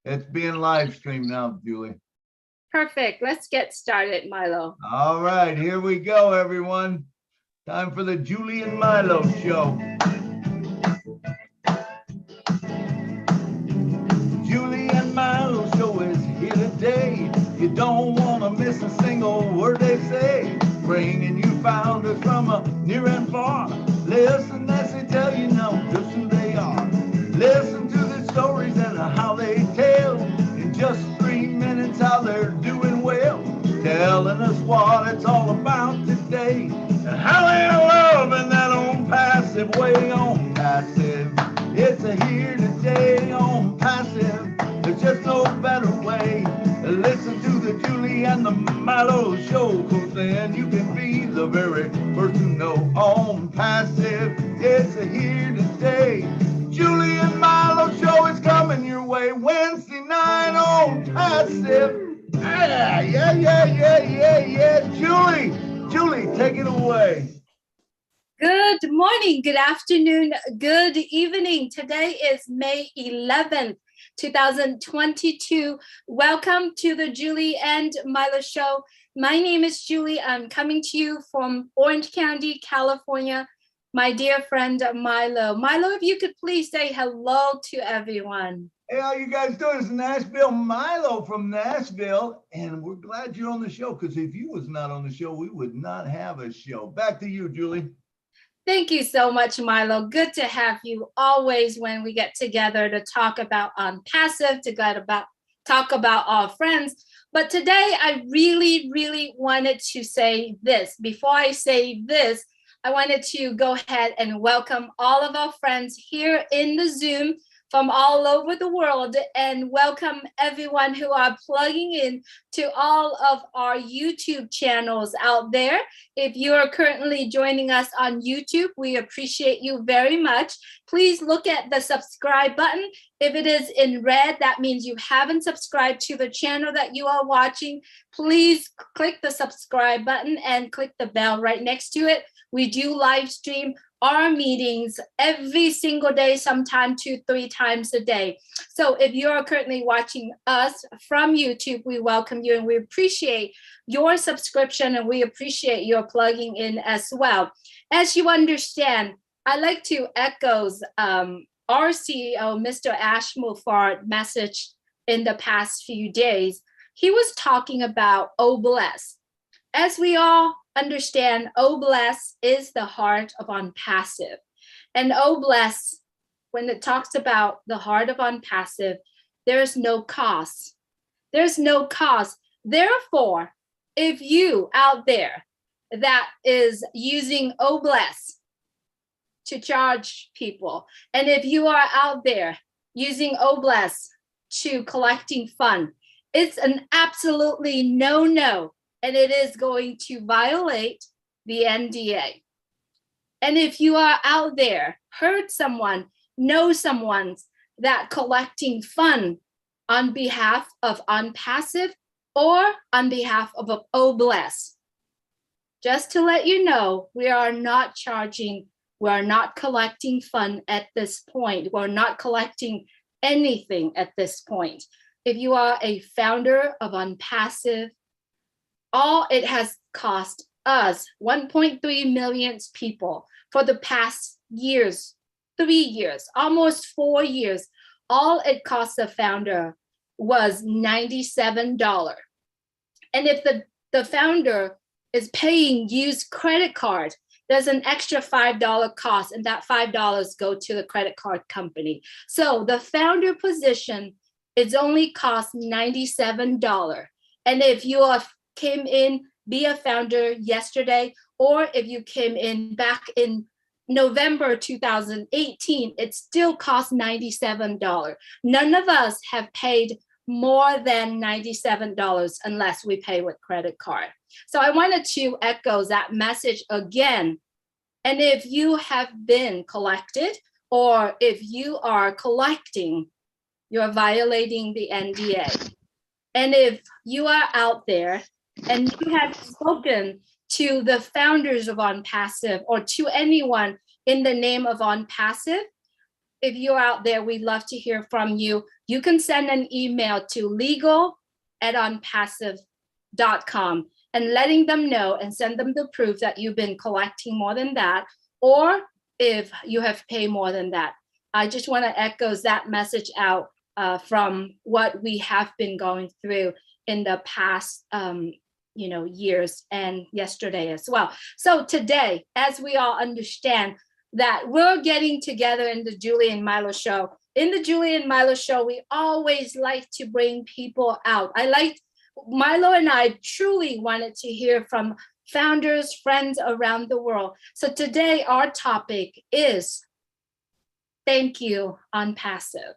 It's being live streamed now, Julie. Perfect. Let's get started, Milo. All right, here we go, everyone. Time for the Julie and Milo show. Julie and Milo show is here today. You don't want to miss a single word they say. Bringing you founders from near and far. Listen as they tell you now just who they are. Listen to the stories and how they tell. In just 3 minutes how they're doing well. Telling us what it's all about today. And how they're loving that own passive way on passive. It's a here today on passive. There's just no better way. Listen to the Julie and the Milo show, cause then you can be the very first to know on passive. It's a here today. Julie and Milo show is coming your way Wednesday night on passive. Yeah. Julie, take it away. Good morning, good afternoon, good evening. Today is May 11th, 2022. Welcome to the Julie and Milo show. My name is Julie. I'm coming to you from Orange County, California. My dear friend Milo. Milo, if you could please say hello to everyone. Hey, how you guys doing? It's Nashville Milo from Nashville, and we're glad you're on the show, because if you was not on the show, we would not have a show. Back to you, Julie. Thank you so much, Milo. Good to have you always when we get together to talk about passive, talk about our friends. But today I really wanted to say this. Before I say this, I wanted to go ahead and welcome all of our friends here in the Zoom from all over the world, and welcome everyone who are plugging in to all of our YouTube channels out there. If you are currently joining us on YouTube, we appreciate you very much. Please look at the subscribe button. If it is in red, that means you haven't subscribed to the channel that you are watching. Please click the subscribe button and click the bell right next to it. We do live stream our meetings every single day, sometime 2-3 times a day. So if you're currently watching us from YouTube, we welcome you and we appreciate your subscription, and we appreciate your plugging in as well. As you understand, I like to echo our CEO, Mr. Ash Mulfard, message in the past few days. He was talking about OBLESS. As we all understand, OBLESS is the heart of OnPassive. And OBLESS, when it talks about the heart of OnPassive, there's no cost. There's no cost. Therefore, if you out there that is using OBLESS to charge people, and if you are out there using OBLESS to collecting fund, it's an absolutely no-no. And it is going to violate the NDA. And if you are out there, heard someone, know someone that collecting fund on behalf of OnPassive or on behalf of OBLESS, just to let you know, we are not charging, we are not collecting fund at this point. We're not collecting anything at this point. If you are a founder of OnPassive, all it has cost us 1.3 million people for the past years, 3 years, almost 4 years. All it cost the founder was $97. And if the founder is paying used credit card, there's an extra $5 cost, and that $5 go to the credit card company. So the founder position is only cost $97. And if you came in, be a founder yesterday, or if you came in back in November 2018, it still costs $97. None of us have paid more than $97 unless we pay with credit card. So I wanted to echo that message again. And if you have been collected, or if you are collecting, you're violating the NDA. And if you are out there and you have spoken to the founders of OnPassive or to anyone in the name of OnPassive, if you're out there, we'd love to hear from you. you can send an email to legal@onpassive.com and letting them know and send them the proof that you've been collecting more than that, or if you have paid more than that. I just want to echo that message out from what we have been going through in the past years and yesterday as well. So today, as we all understand that we're getting together in the Julie and Milo show. In the Julie and Milo show, we always like to bring people out. Milo and I truly wanted to hear from founders, friends around the world. So today our topic is thank you on passive.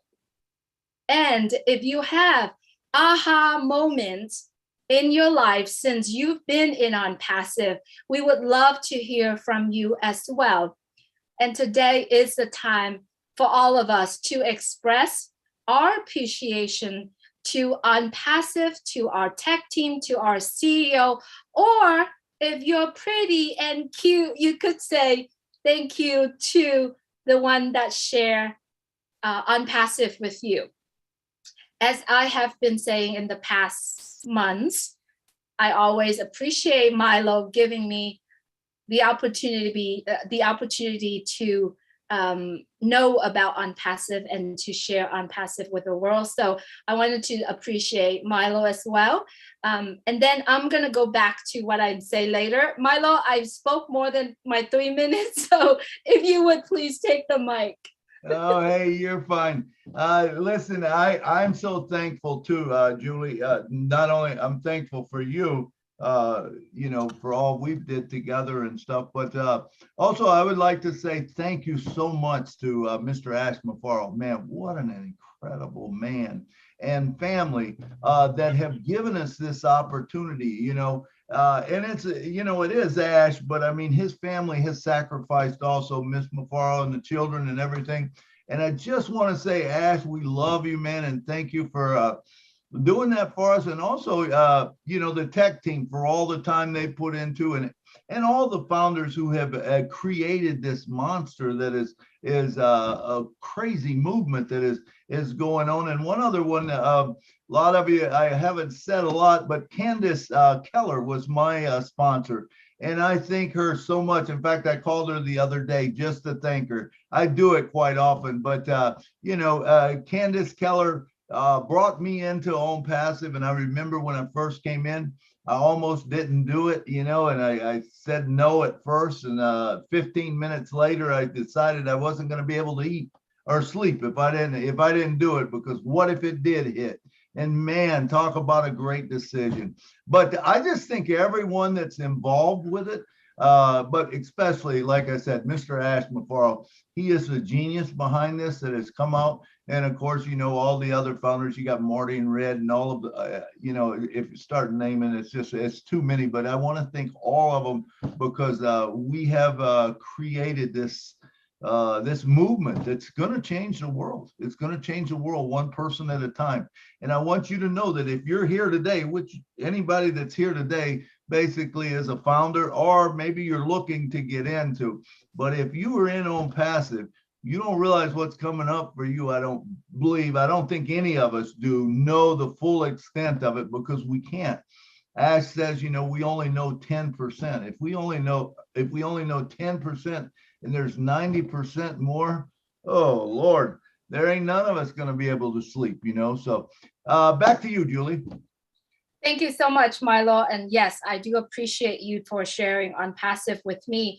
And if you have aha moments in your life since you've been in on passive, we would love to hear from you as well. And today is the time for all of us to express our appreciation to OnPassive, to our tech team, to our CEO, or if you're pretty and cute, you could say thank you to the one that share OnPassive with you. As I have been saying in the past months, I always appreciate Milo giving me the opportunity to know about OnPassive and to share OnPassive with the world. So I wanted to appreciate Milo as well. And then I'm going to go back to what I'd say later. Milo, I spoke more than my 3 minutes. So if you would please take the mic. Oh, hey, you're fine. Listen, I'm so thankful too, Julie. Not only I'm thankful for you, for all we did together and stuff, but also I would like to say thank you so much to Mr. Ash Mafaro. Man, what an incredible man and family that have given us this opportunity, and it's, it is Ash, but I mean, his family has sacrificed also, Miss Mafaro and the children and everything. And I just want to say, Ash, we love you, man, and thank you for doing that for us. And also, the tech team for all the time they put into and all the founders who have created this monster that is a crazy movement that is going on. And one other one, a lot of you, I haven't said a lot, but Candace Keller was my sponsor. And I thank her so much. In fact, I called her the other day just to thank her. I do it quite often, but Candace Keller brought me into OnPassive. And I remember when I first came in, I almost didn't do it, and I said no at first. And 15 minutes later, I decided I wasn't going to be able to eat or sleep if I didn't do it, because what if it did hit? And man, talk about a great decision. But I just think everyone that's involved with it, but especially, like I said, Mr. Ash Mafaro, he is the genius behind this that has come out. And of course, all the other founders, you got Marty and Red and all of the, if you start naming, it's too many, but I want to thank all of them because we have created this movement that's going to change the world. It's going to change the world one person at a time. And I want you to know that if you're here today, which anybody that's here today basically is a founder, or maybe you're looking to get into, but if you were in OnPassive, you don't realize what's coming up for you. I don't think any of us know the full extent of it, because we can't. Ash says, we only know 10%. If we only know 10%, and there's 90% more, oh Lord, there ain't none of us going to be able to sleep, So back to you, Julie. Thank you so much, Milo. And yes, I do appreciate you for sharing OnPassive with me.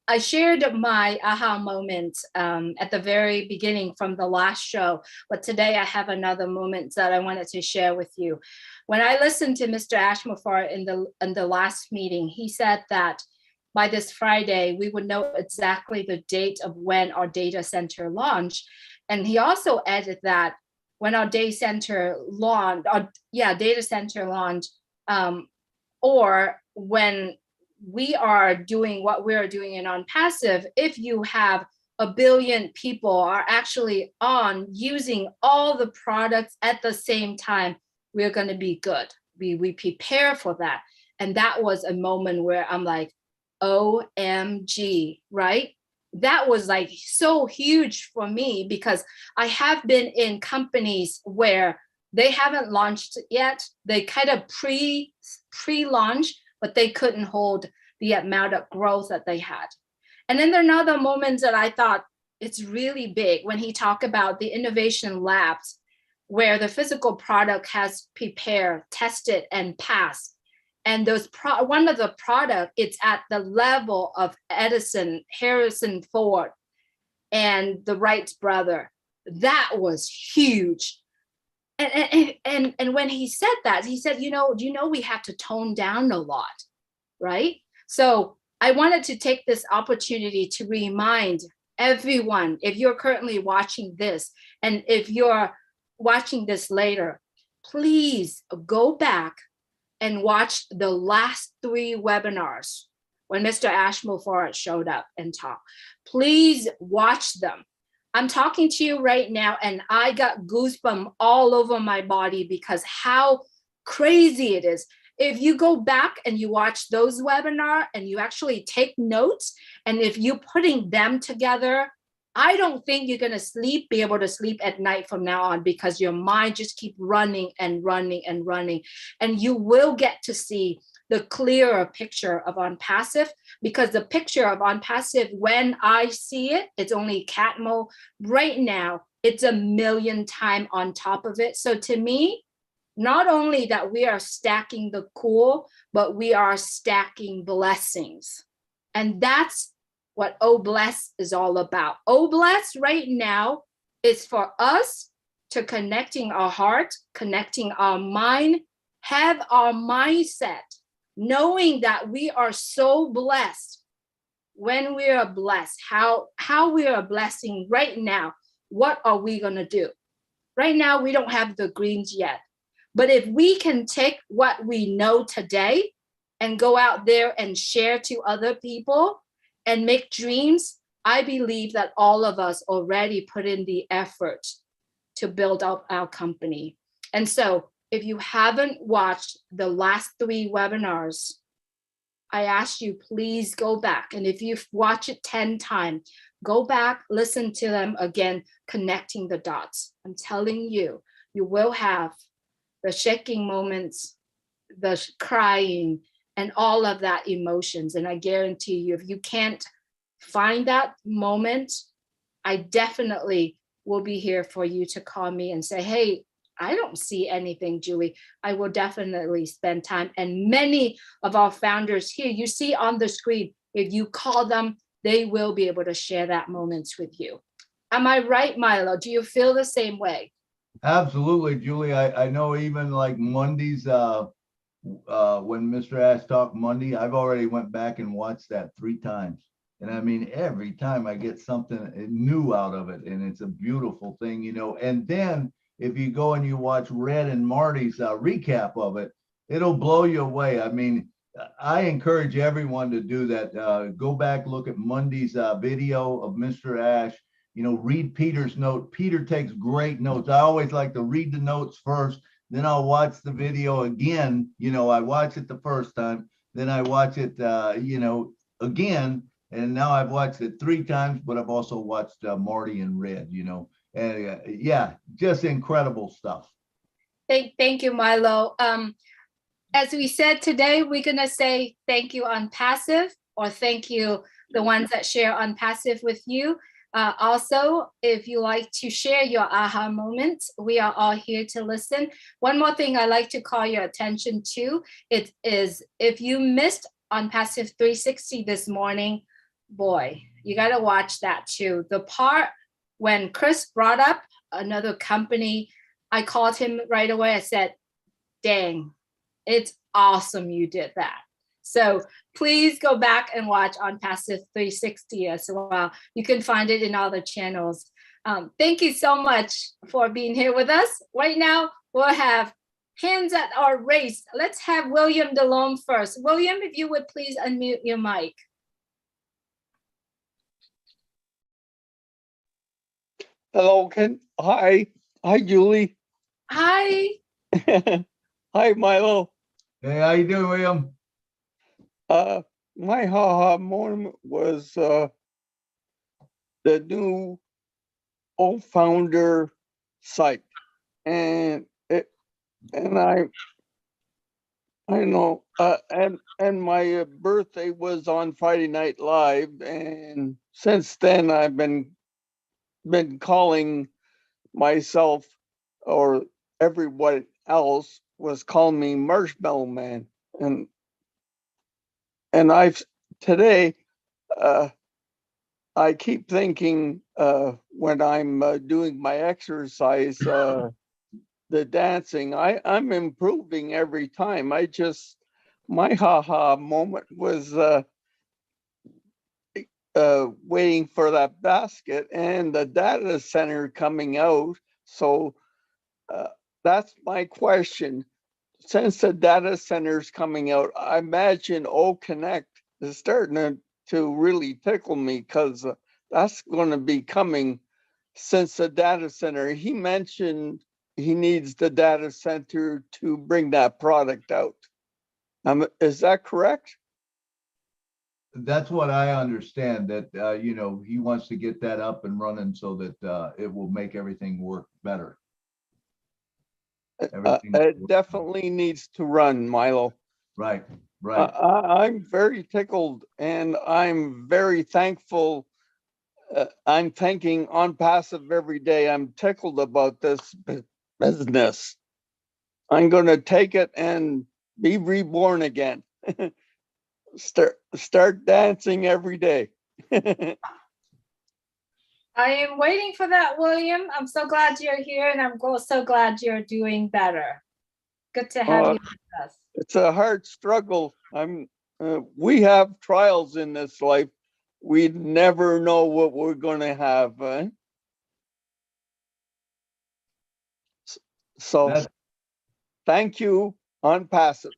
I shared my aha moment at the very beginning from the last show, but today I have another moment that I wanted to share with you. When I listened to Mr. Ashmafar in the last meeting, he said that by this Friday, we would know exactly the date of when our data center launched. And he also added that when our data center launched, or when we are doing what we're doing in OnPassive, if you have 1 billion people are actually on using all the products at the same time, we're going to be good. We prepare for that. And that was a moment where I'm like, OMG, right? that was like so huge for me, because I have been in companies where they haven't launched yet. They kind of pre-launch, but they couldn't hold the amount of growth that they had. And then there are other moments that I thought it's really big when he talked about the innovation labs, where the physical product has prepared, tested, and passed. And those one of the product, it's at the level of Edison, Harrison Ford, and the Wright brother. That was huge. And when he said that, he said, we have to tone down a lot, right? So I wanted to take this opportunity to remind everyone, if you're currently watching this, and if you're watching this later, please go back and watch the last 3 webinars when Mr. Ashmore showed up and talked. Please watch them. I'm talking to you right now, and I got goosebumps all over my body because how crazy it is. If you go back and you watch those webinars and you actually take notes, and if you're putting them together, I don't think you're going to be able to sleep at night from now on, because your mind just keep running and running and running. And you will get to see the clearer picture of OnPassive, because the picture of OnPassive, when I see it, it's only Catmull. Right now, it's 1,000,000 times on top of it. So to me, not only that we are stacking the cool, but we are stacking blessings. And that's what Oh Bless is all about. Oh Bless right now is for us to connecting our heart, connecting our mind, have our mindset, knowing that we are so blessed. When we are blessed, how we are blessing right now, what are we going to do? Right now, we don't have the greens yet. But if we can take what we know today and go out there and share to other people and make dreams, I believe that all of us already put in the effort to build up our company. And so if you haven't watched the last 3 webinars, I ask you, please go back. And if you've watched it 10 times, go back, listen to them again, connecting the dots. I'm telling you, you will have the shaking moments, the crying, and all of that emotions. And I guarantee you, if you can't find that moment, I definitely will be here for you to call me and say, hey, I don't see anything, Julie. I will definitely spend time. And many of our founders here, you see on the screen, if you call them, they will be able to share that moments with you. Am I right, Milo? Do you feel the same way? Absolutely, Julie. I know even like Mondays, when Mr. Ash talked Monday, I've already went back and watched that 3 times. And I mean, every time I get something new out of it, and it's a beautiful thing, And then if you go and you watch Red and Marty's recap of it, it'll blow you away. I mean, I encourage everyone to do that. Go back, look at Monday's video of Mr. Ash. Read Peter's note. Peter takes great notes. I always like to read the notes first, then I'll watch the video again. I watch it the first time, then I watch it, again. And now I've watched it 3 times, but I've also watched Marty and Red, and yeah, just incredible stuff. Thank you, Milo. As we said today, we're going to say thank you OnPassive, or thank you the ones that share OnPassive with you. Also, if you like to share your aha moments, we are all here to listen. One more thing I like to call your attention to, it is if you missed OnPassive 360 this morning, boy, you got to watch that too. The part when Chris brought up another company, I called him right away. I said, dang, it's awesome you did that. So please go back and watch OnPassive 360 as well. You can find it in all the channels. Thank you so much for being here with us. Right now, we'll have hands that are raised. Let's have William DeLome first. William, if you would please unmute your mic. Hello, Ken. Hi, Julie. Hi. Hi, Milo. Hey, how you doing, William? My haha moment was the new founder site, and I know, and my birthday was on Friday Night Live, and since then I've been calling myself, or everyone else was calling me Marshmallow Man, and I've today I keep thinking when I'm doing my exercise, the dancing, I'm improving every time. My haha moment was waiting for that basket and the data center coming out. So that's my question. Since the data center is coming out, I imagine O Connect is starting to really tickle me, because that's going to be coming since the data center. He mentioned he needs the data center to bring that product out. Is that correct? That's what I understand, that, he wants to get that up and running so that it will make everything work better. Everything. It definitely needs to run, Milo. Right, right. I'm very tickled, and I'm very thankful. I'm thinking on passive every day. I'm tickled about this business. I'm going to take it and be reborn again. Start dancing every day. I am waiting for that, William. I'm so glad you're here, and I'm so glad you're doing better. Good to have you with us. It's a hard struggle. We have trials in this life. We never know what we're going to have. So thank you on passive.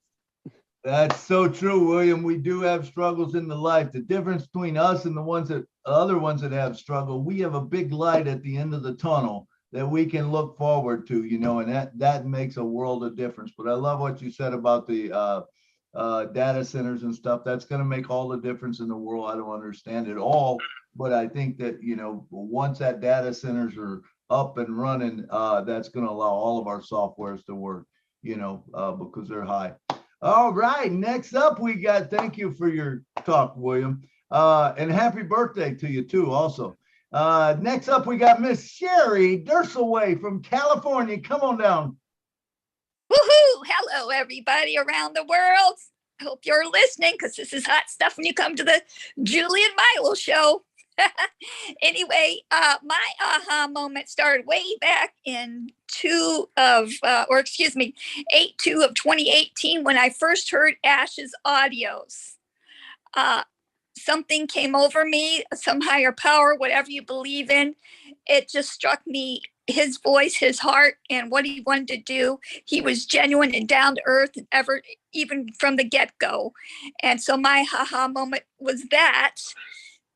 That's so true, William. We do have struggles in the life. The difference between us and the other ones that have struggle, we have a big light at the end of the tunnel that we can look forward to, and that makes a world of difference. But I love what you said about the data centers and stuff. That's going to make all the difference in the world. I don't understand it all, but I think that, once that data centers are up and running, that's going to allow all of our softwares to work, because they're high. All right, next up we got, thank you for your talk, William, and happy birthday to you too also. Next up we got Miss Sherry Derselway from California. Come on down. Woohoo! Hello, everybody around the world. I hope you're listening, because this is hot stuff when you come to the Julie and Milo show. Anyway, my aha moment started way back in 8/2 of 2018, when I first heard Ash's audios. Something came over me, some higher power, whatever you believe in. It just struck me, his voice, his heart, and what he wanted to do. He was genuine and down to earth, and even from the get-go. And so my haha moment was that,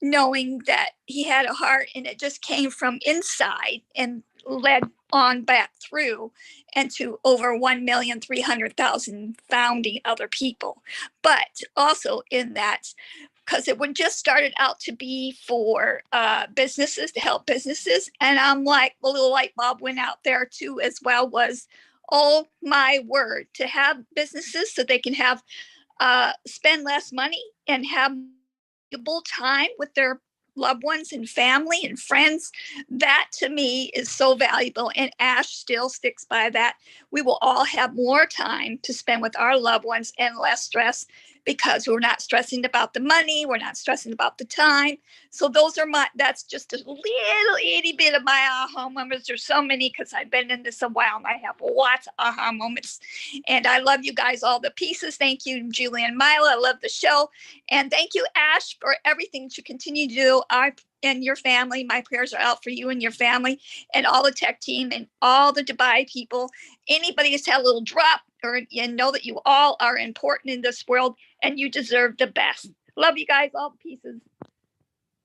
knowing that he had a heart, and it just came from inside and led on back through and to over 1,300,000 founding other people. But also in that, because it would just started out to be for businesses, to help businesses. And I'm like, a little light bulb went out there too as well, was, oh my word, to have businesses so they can have spend less money and have time with their loved ones and family and friends. That to me is so valuable, and Ash still sticks by that. We will all have more time to spend with our loved ones and less stress, because we're not stressing about the money, we're not stressing about the time. So that's just a little itty bit of my aha moments. There's so many, because I've been in this a while and I have lots of aha moments. And I love you guys all the pieces. Thank you, Julie and Milo. I love the show. And thank you, Ash, for everything that you continue to do. And your family, my prayers are out for you and your family and all the tech team and all the Dubai people. Anybody that's had a little drop, and know that you all are important in this world, and you deserve the best. Love you guys, all the pieces.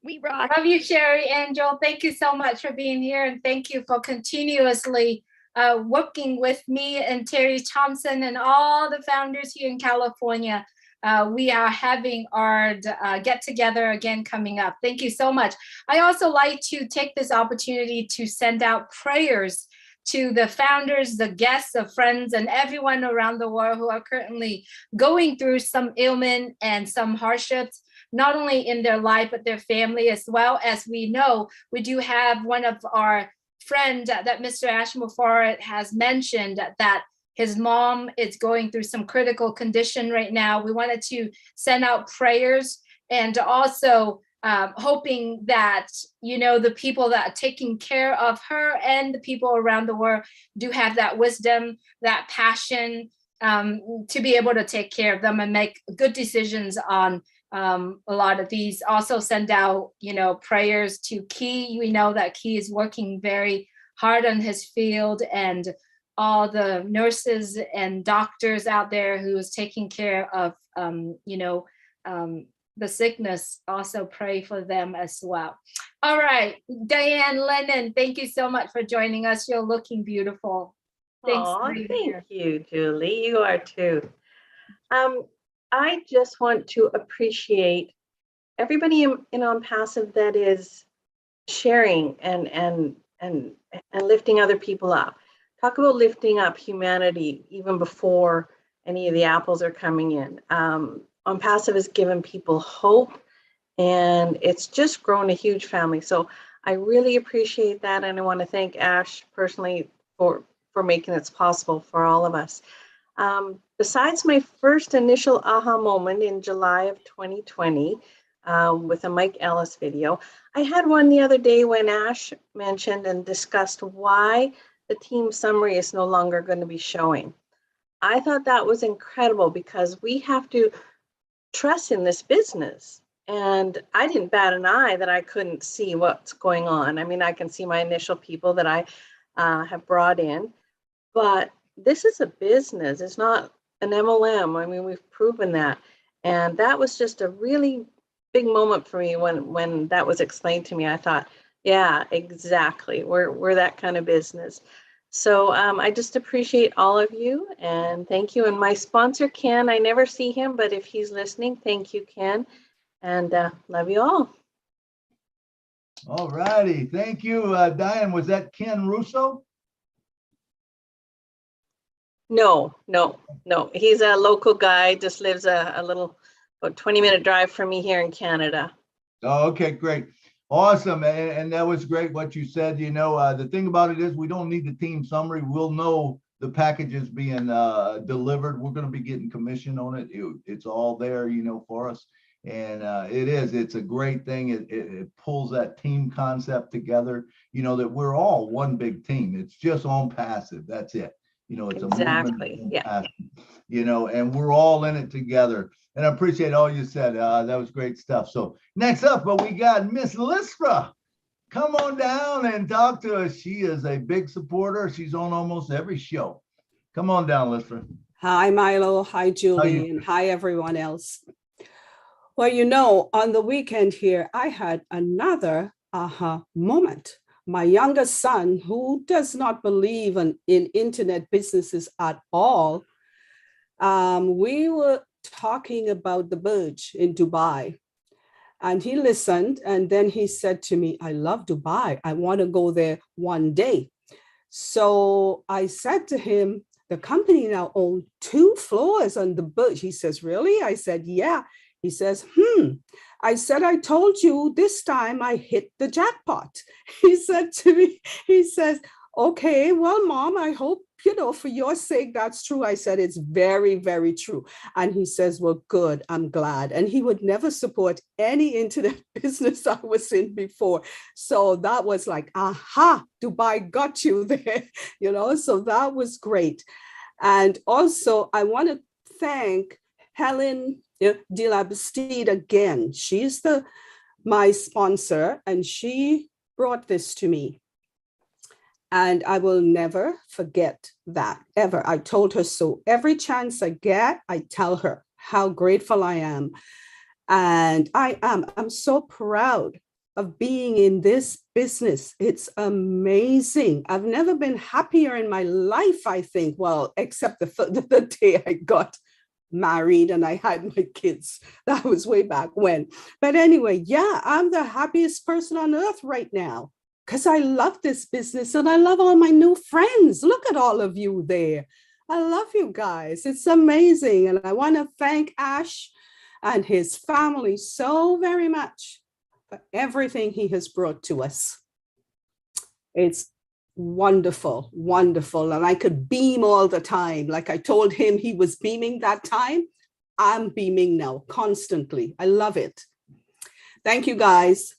We rock. Love you, Sherry Angel. Thank you so much for being here, and thank you for continuously working with me and Terry Thompson and all the founders here in California. we are having our get together again coming up. Thank you so much. I also like to take this opportunity to send out prayers to the founders, the guests, the friends, and everyone around the world who are currently going through some ailment and some hardships, not only in their life, but their family as well. As we know, we do have one of our friends that Mr. Ashmore has mentioned that his mom is going through some critical condition right now. We wanted to send out prayers and also hoping that, the people that are taking care of her and the people around the world do have that wisdom, that passion to be able to take care of them and make good decisions on a lot of these. Also send out, prayers to Key. We know that Key is working very hard on his field, and all the nurses and doctors out there who is taking care of, the sickness, also pray for them as well. All right, Diane Lennon, thank you so much for joining us. You're looking beautiful. Thanks. Thank you, Julie. You are too. I just want to appreciate everybody in On Passive that is sharing and lifting other people up. Talk about lifting up humanity even before any of the apples are coming in. On Passive has given people hope, and it's just grown a huge family. So I really appreciate that, and I want to thank Ash personally for making it possible for all of us. Besides my first initial aha moment in July of 2020 with a Mike Ellis video, I had one the other day when Ash mentioned and discussed why the team summary is no longer going to be showing. I thought that was incredible because we have to trust in this business. And I didn't bat an eye that I couldn't see what's going on. I mean, I can see my initial people that I have brought in, but this is a business. It's not an MLM. I mean, we've proven that. And that was just a really big moment for me when that was explained to me. I thought, yeah, exactly. We're that kind of business. So I just appreciate all of you, and thank you. And my sponsor, Ken, I never see him, but if he's listening, thank you, Ken, and love you all. All righty. Thank you, Diane. Was that Ken Russo? No. He's a local guy, just lives a little, about 20-minute drive from me here in Canada. Oh, okay, great. Awesome. And that was great what you said. The thing about it is we don't need the team summary. We'll know the packages being delivered. We're going to be getting commission on it. It's all there, for us. And it's a great thing. It pulls that team concept together, that we're all one big team. It's just On Passive. That's it. It's exactly. A passive, and we're all in it together. And I appreciate all you said. That was great stuff. So next up, we got Miss Lispra. Come on down and talk to us. She is a big supporter. She's on almost every show. Come on down, Lispra. Hi, Milo. Hi, Julie. And hi, everyone else. Well, on the weekend here, I had another aha moment. My youngest son, who does not believe in internet businesses at all, we were talking about the Burj in Dubai, and he listened, and then he said to me, I love Dubai. I want to go there one day. So I said to him, the company now owns 2 floors on the Burj. He says, really? I said, yeah. He says, I said, I told you this time I hit the jackpot. He said to me, he says, okay, well, Mom, I hope, for your sake, that's true. I said, it's very, very true. And he says, well, good, I'm glad. And he would never support any internet business I was in before. So that was like, aha, Dubai got you there, so that was great. And also, I want to thank Helen de la Bastide again. She's my sponsor, and she brought this to me. And I will never forget that, ever. I told her so. Every chance I get, I tell her how grateful I am. And I'm so proud of being in this business. It's amazing. I've never been happier in my life, I think. Well, except the day I got married and I had my kids. That was way back when. But anyway, yeah, I'm the happiest person on earth right now because I love this business and I love all my new friends. Look at all of you there. I love you guys. It's amazing. And I want to thank Ash and his family so very much for everything he has brought to us. It's wonderful, wonderful. And I could beam all the time. Like I told him he was beaming that time. I'm beaming now constantly. I love it. Thank you, guys.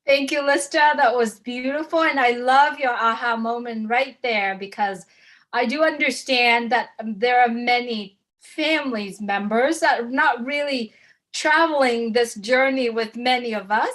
Thank you, Lista. That was beautiful. And I love your aha moment right there, because I do understand that there are many families members that are not really traveling this journey with many of us.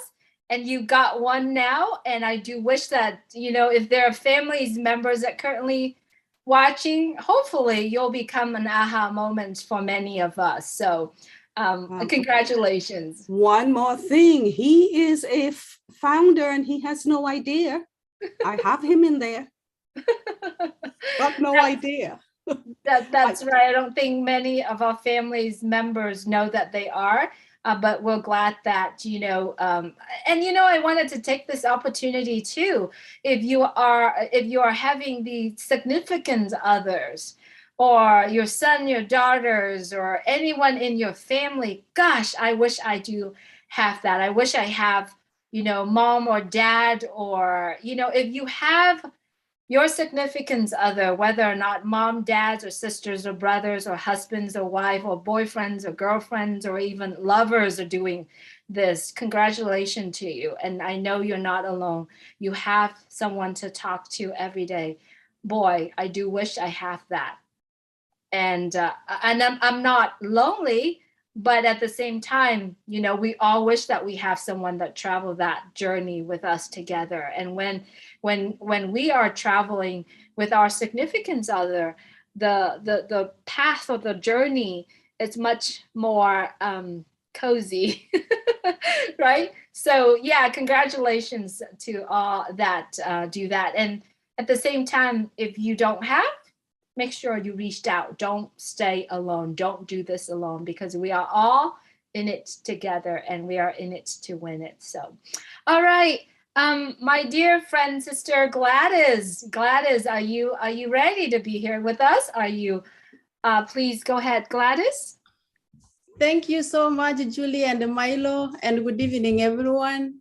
And you got one now. And I do wish that, you know, if there are families members that currently watching, hopefully you'll become an aha moment for many of us. So congratulations. One more thing. He is a founder and he has no idea. I have him in there. But no idea. That's right. I don't think many of our family's members know that they are. But we're glad that, you know, and, you know, I wanted to take this opportunity too. If you are having the significant others or your son, your daughters, or anyone in your family, gosh, I wish I do have that. I wish I have, you know, mom or dad, or, you know, if you have your significant other, whether or not mom, dads, or sisters, or brothers, or husbands, or wife, or boyfriends, or girlfriends, or even lovers are doing this, congratulations to you. And I know you're not alone. You have someone to talk to every day. Boy, I do wish I have that. And I'm not lonely, but at the same time, you know, we all wish that we have someone that travel that journey with us together. And when we are traveling with our significant other, the path or the journey is much more cozy, right? So yeah, congratulations to all that do that. And at the same time, if you don't have, make sure you reached out. Don't stay alone. Don't do this alone, because we are all in it together and we are in it to win it. So, all right. My dear friend, sister Gladys, are you ready to be here with us? Are you, please go ahead, Gladys. Thank you so much, Julie and Milo, and good evening, everyone.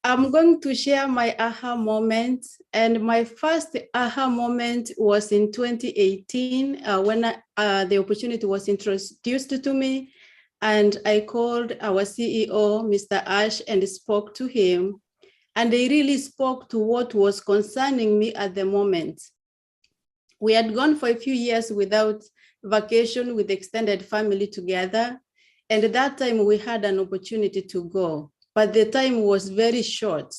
I'm going to share my aha moment. And my first aha moment was in 2018 when the opportunity was introduced to me. And I called our CEO, Mr. Ash, and spoke to him. And they really spoke to what was concerning me at the moment. We had gone for a few years without vacation with extended family together. And at that time, we had an opportunity to go, but the time was very short.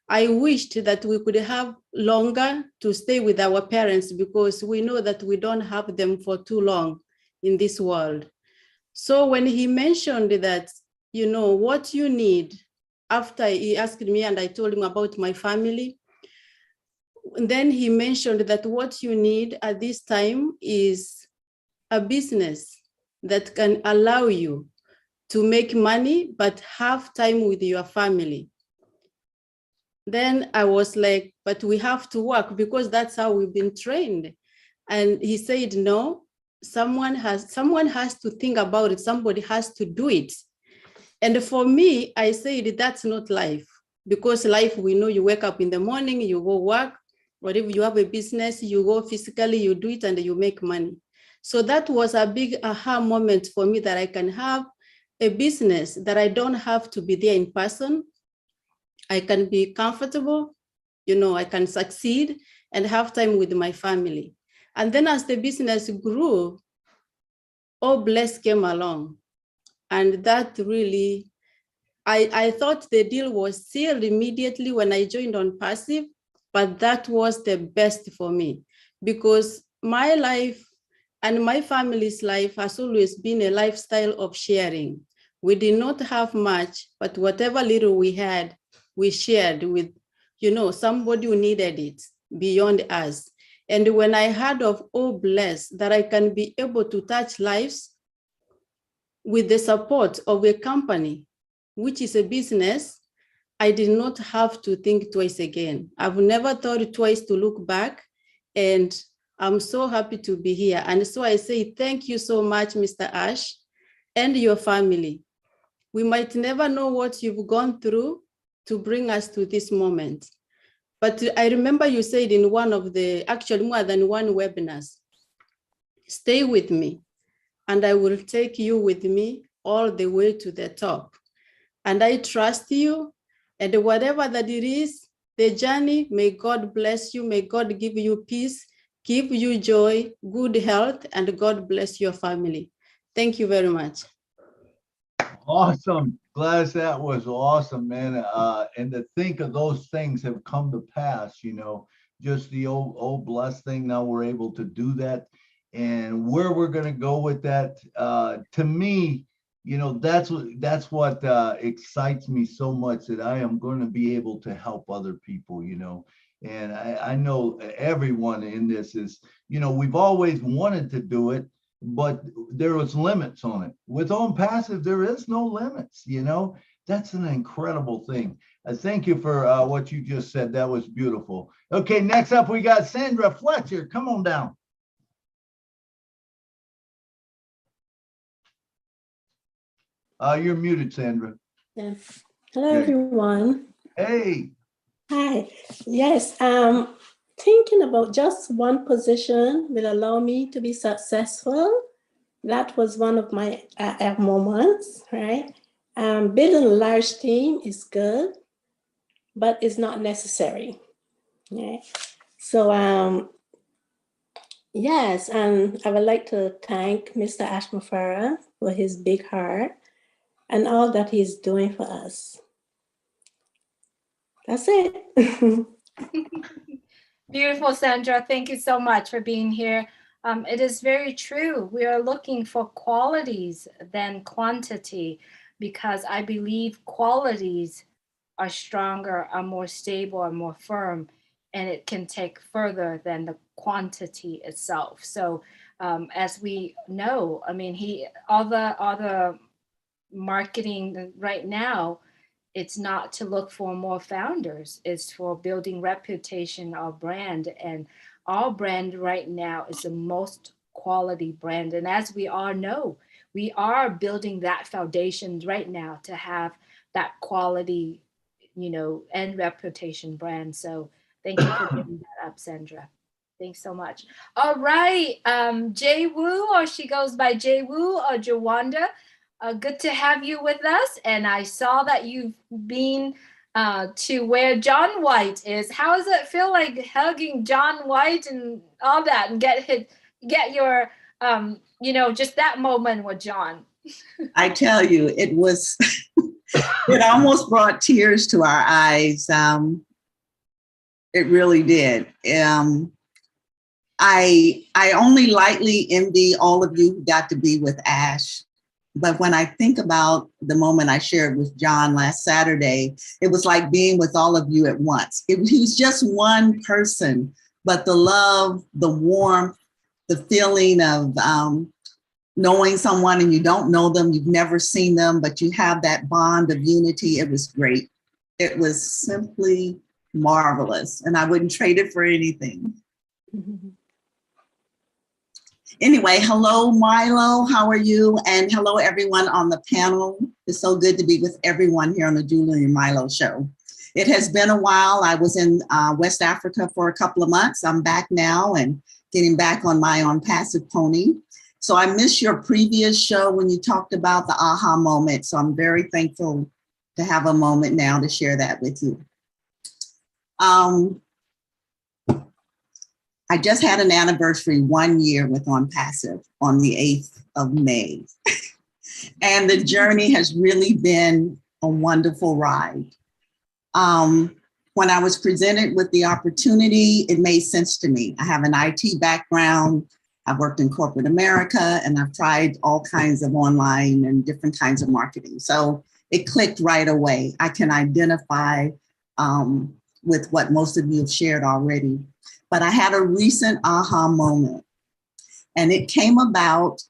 I wished that we could have longer to stay with our parents, because we know that we don't have them for too long in this world. So when he mentioned that, you know, what you need, after he asked me and I told him about my family, and then he mentioned that what you need at this time is a business that can allow you to make money, but have time with your family. Then I was like, but we have to work, because that's how we've been trained. And he said, no, someone has to think about it. Somebody has to do it. And for me, I said, that's not life, because life, we know you wake up in the morning, you go work, or if you have a business, you go physically, you do it and you make money. So that was a big aha moment for me, that I can have a business that I don't have to be there in person. I can be comfortable, you know, I can succeed and have time with my family. And then as the business grew, all bless came along. And that really, I thought the deal was sealed immediately when I joined on Passive, but that was the best for me, because my life and my family's life has always been a lifestyle of sharing. We did not have much, but whatever little we had, we shared with, you know, somebody who needed it beyond us. And when I heard of Oh Bless, that I can be able to touch lives with the support of a company, which is a business, I did not have to think twice again. I've never thought twice to look back, and I'm so happy to be here. And so I say thank you so much, Mr. Ash, and your family. We might never know what you've gone through to bring us to this moment. But I remember you said in one of the, actually more than one webinars, stay with me and I will take you with me all the way to the top. And I trust you, and whatever that it is, the journey, may God bless you, may God give you peace, give you joy, good health, and God bless your family. Thank you very much. Awesome. Gladys, that was awesome, man. And to think of those things have come to pass, you know, just the old blessed thing. Now we're able to do that. And where we're going to go with that, to me, you know, that's what excites me so much, that I am going to be able to help other people, you know. And I know everyone in this is, you know, we've always wanted to do it, but there was limits on it. With On Passive, there is no limits, you know. That's an incredible thing. Thank you for what you just said. That was beautiful. Okay, next up we got Sandra Fletcher. Come on down. You're muted, Sandra. Yes. Hello, Yeah. everyone. Hey. Hi. Yes, thinking about just one position will allow me to be successful. That was one of my moments, right? Building a large team is good, but it's not necessary. Right? So, yes, and I would like to thank Mr. Ashmafara for his big heart and all that he's doing for us. That's it. Beautiful, Sandra. Thank you so much for being here. It is very true. We are looking for qualities than quantity, because I believe qualities are stronger, are more stable, are more firm, and it can take further than the quantity itself. So as we know, I mean, all the marketing right now, it's not to look for more founders, it's for building reputation of brand. And our brand right now is the most quality brand. And as we all know, we are building that foundation right now to have that quality, you know, and reputation brand. So thank you for bringing that up, Sandra. Thanks so much. All right, Jay Wu, or she goes by Jay Wu or Jawanda. Good to have you with us. And I saw that you've been to where John White is. How does it feel like hugging John White and all that, and get your, you know, just that moment with John? I tell you, it was, it almost brought tears to our eyes. It really did. I only lightly envy all of you who got to be with Ash. But when I think about the moment I shared with John last Saturday, it was like being with all of you at once. He was just one person, but the love, the warmth, the feeling of knowing someone and you don't know them, you've never seen them, but you have that bond of unity. It was great. It was simply marvelous, and I wouldn't trade it for anything. Anyway, hello, Milo, how are you? And hello, everyone on the panel. It's so good to be with everyone here on the Julie and Milo show. It has been a while. I was in West Africa for a couple of months. I'm back now and getting back on my On Passive pony. So I missed your previous show when you talked about the aha moment. So I'm very thankful to have a moment now to share that with you. I just had an anniversary 1 year with On Passive on the 8th of May. And the journey has really been a wonderful ride. When I was presented with the opportunity, it made sense to me. I have an IT background. I've worked in corporate America, and I've tried all kinds of online and different kinds of marketing. So it clicked right away. I can identify with what most of you have shared already. But I had a recent aha moment, and it came about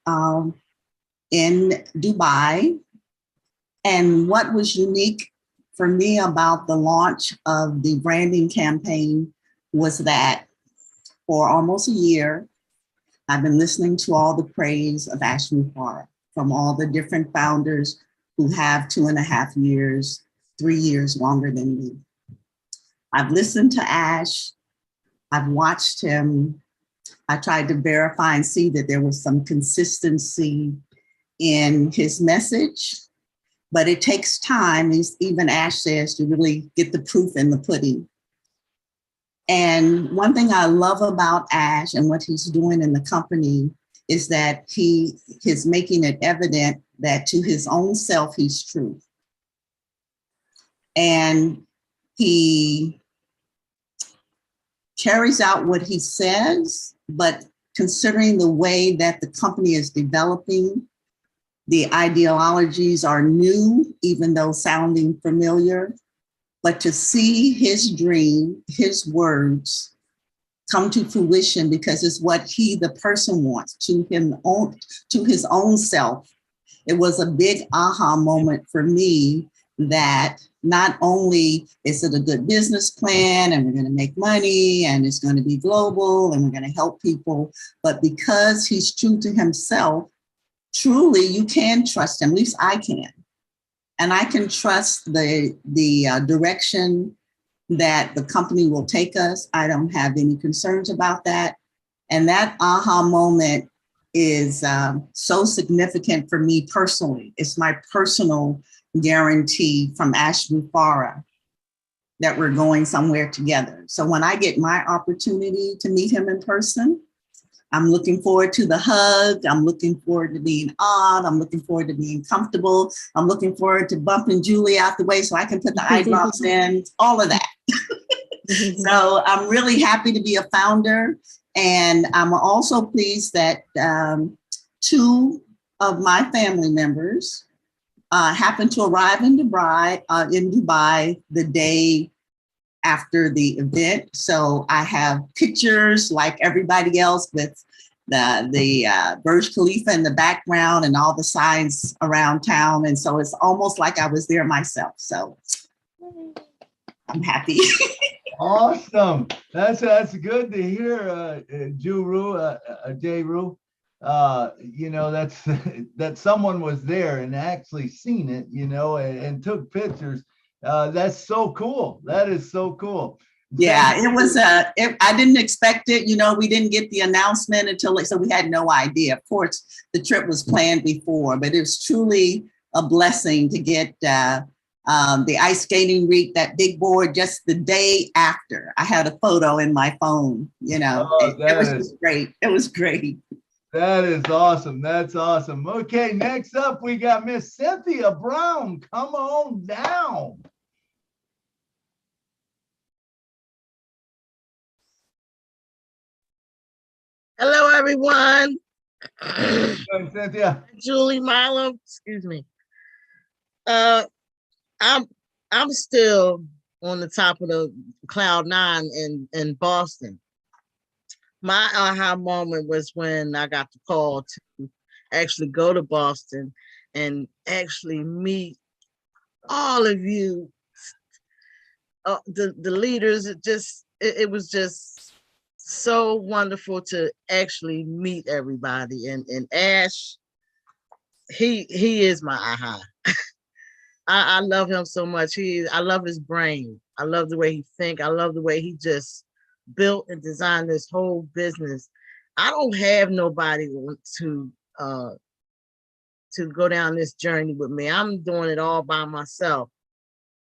in Dubai. And what was unique for me about the launch of the branding campaign was that for almost a year, I've been listening to all the praise of Ash Mufara from all the different founders who have 2.5 years, 3 years longer than me. I've listened to Ash, I've watched him. I tried to verify and see that there was some consistency in his message, but it takes time, even Ash says, to really get the proof in the pudding. And one thing I love about Ash and what he's doing in the company is that he is making it evident that to his own self, he's true. And he carries out what he says, but considering the way that the company is developing, the ideologies are new, even though sounding familiar. But to see his dream, his words come to fruition because it's what he, the person, wants to his own self. It was a big aha moment for me that not only is it a good business plan and we're going to make money and it's going to be global and we're going to help people, but because he's true to himself, truly you can trust him, at least I can. And I can trust the direction that the company will take us. I don't have any concerns about that. And that aha moment is so significant for me personally. It's my personal guarantee from Ash Mufara that we're going somewhere together. So when I get my opportunity to meet him in person, I'm looking forward to the hug. I'm looking forward to being on. I'm looking forward to being comfortable. I'm looking forward to bumping Julie out the way so I can put the eye drops in, all of that. So I'm really happy to be a founder. And I'm also pleased that 2 of my family members happened to arrive in Dubai the day after the event. So I have pictures like everybody else with the Burj Khalifa in the background and all the signs around town. And so it's almost like I was there myself. So I'm happy. Awesome. That's good to hear, Jayru. You know, that's that someone was there and actually seen it, you know, and took pictures. That's so cool. That is so cool. Yeah, it was I didn't expect it. You know, we didn't get the announcement until so we had no idea. Of course, the trip was planned before, but it was truly a blessing to get the ice skating rink, that big board, just the day after. I had a photo in my phone, you know. It was just great. It was great. That is awesome. That's awesome. Okay, next up, we got Miss Cynthia Brown. Come on down. Hello, everyone. Hey, Cynthia. Julie, Milo, excuse me. I'm still on the top of the cloud 9 in Boston. My aha moment was when I got the call to actually go to Boston and actually meet all of you, the leaders. It was just so wonderful to actually meet everybody. And Ash, he is my aha. I love him so much. I love his brain. I love the way he think. I love the way he just built and designed this whole business. I don't have nobody to go down this journey with me. I'm doing it all by myself.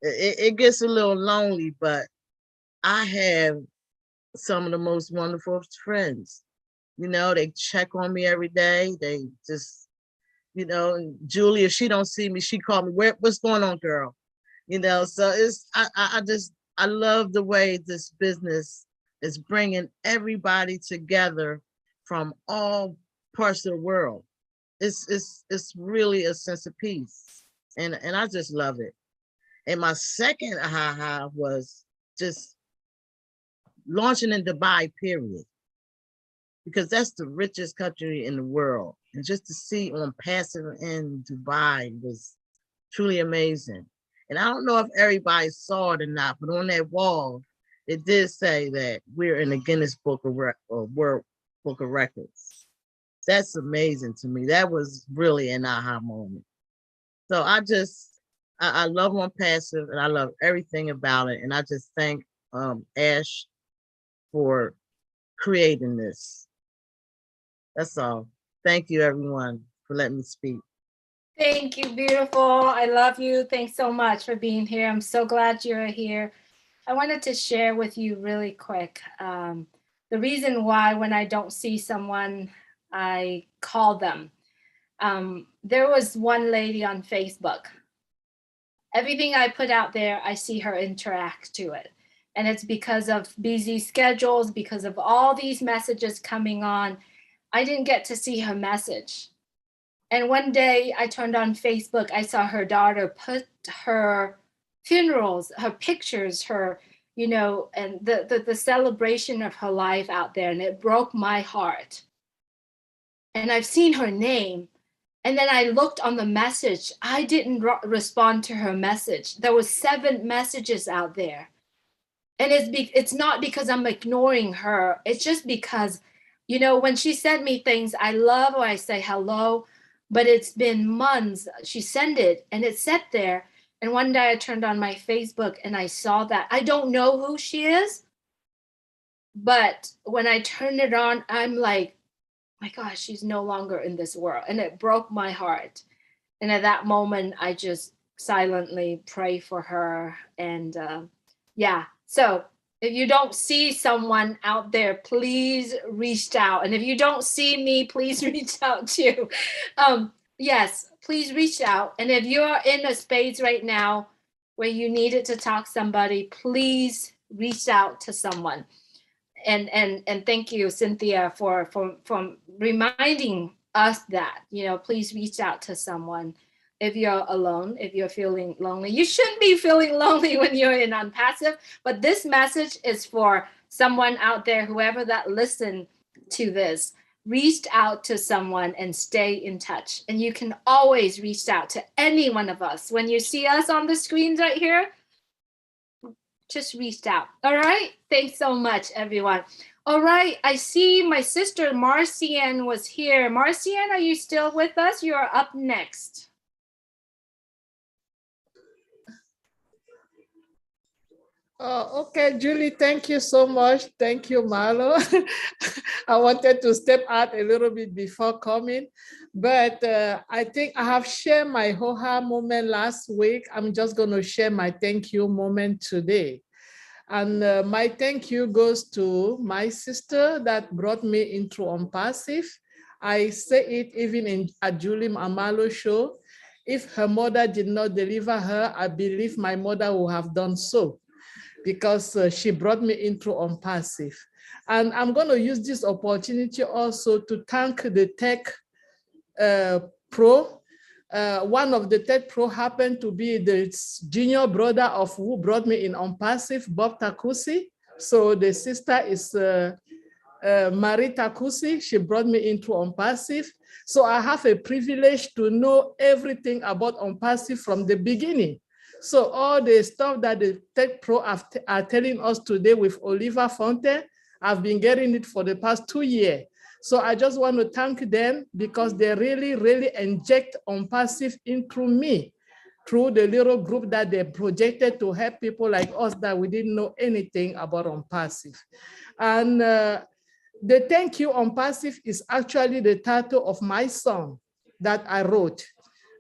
It gets a little lonely, but I have some of the most wonderful friends. You know, they check on me every day. They just, you know, Julie, if she don't see me, she call me, what's going on, girl? You know, so I love the way this business is bringing everybody together from all parts of the world. It's really a sense of peace. And I just love it. And my second aha was just launching in Dubai, period. Because that's the richest country in the world. And just to see on passive in Dubai was truly amazing. And I don't know if everybody saw it or not, but on that wall, it did say that we're in the Guinness Book of World Book of Records. That's amazing to me. That was really an aha moment. So I love On Passive and I love everything about it. And I just thank Ash for creating this. That's all. Thank you, everyone, for letting me speak. Thank you, beautiful. I love you. Thanks so much for being here. I'm so glad you're here. I wanted to share with you really quick the reason why when I don't see someone, I call them. There was one lady on Facebook. Everything I put out there, I see her interact to it. And it's because of busy schedules, because of all these messages coming on, I didn't get to see her message. And one day I turned on Facebook, I saw her daughter put her funerals, her pictures, her, you know, and the celebration of her life out there, and it broke my heart. And I've seen her name. And then I looked on the message. I didn't respond to her message. There was 7 messages out there. And it's not because I'm ignoring her. It's just because, you know, when she sent me things, I love when I say hello, but it's been months. She sent it and it sat there. And one day I turned on my Facebook and I saw that. I don't know who she is, but when I turned it on, I'm like, my gosh, she's no longer in this world. And it broke my heart. And at that moment, I just silently pray for her. And yeah, so if you don't see someone out there, please reach out. And if you don't see me, please reach out too. Yes, please reach out. And if you're in a space right now where you needed to talk to somebody, please reach out to someone. And thank you, Cynthia, for reminding us that, you know, please reach out to someone if you're alone, if you're feeling lonely. You shouldn't be feeling lonely when you're in Unpassive, but this message is for someone out there, whoever that listened to this, reached out to someone and stay in touch. And you can always reach out to any one of us. When you see us on the screens right here, just reached out. All right. Thanks so much, everyone. All right. I see my sister Marcianne was here. Marcianne, are you still with us? You're up next. Okay, Julie, thank you so much. Thank you, Milo. I wanted to step out a little bit before coming, but I think I have shared my ho-ha moment last week. I'm just going to share my thank you moment today. And my thank you goes to my sister that brought me into Unpassive. I say it even at Julie Amalo show. If her mother did not deliver her, I believe my mother would have done so, because she brought me into Unpassive. And I'm going to use this opportunity also to thank the Tech Pro. One of the Tech Pro happened to be the junior brother of who brought me in Unpassive, Bob Takusi. So the sister is Marie Takusi. She brought me into Unpassive. So I have a privilege to know everything about Unpassive from the beginning. So all the stuff that the Tech Pro are telling us today with Oliver Fonte, I've been getting it for the past 2 years. So I just want to thank them because they really, really inject Unpassive into me through the little group that they projected to help people like us that we didn't know anything about Unpassive. And the thank you Unpassive is actually the title of my song that I wrote.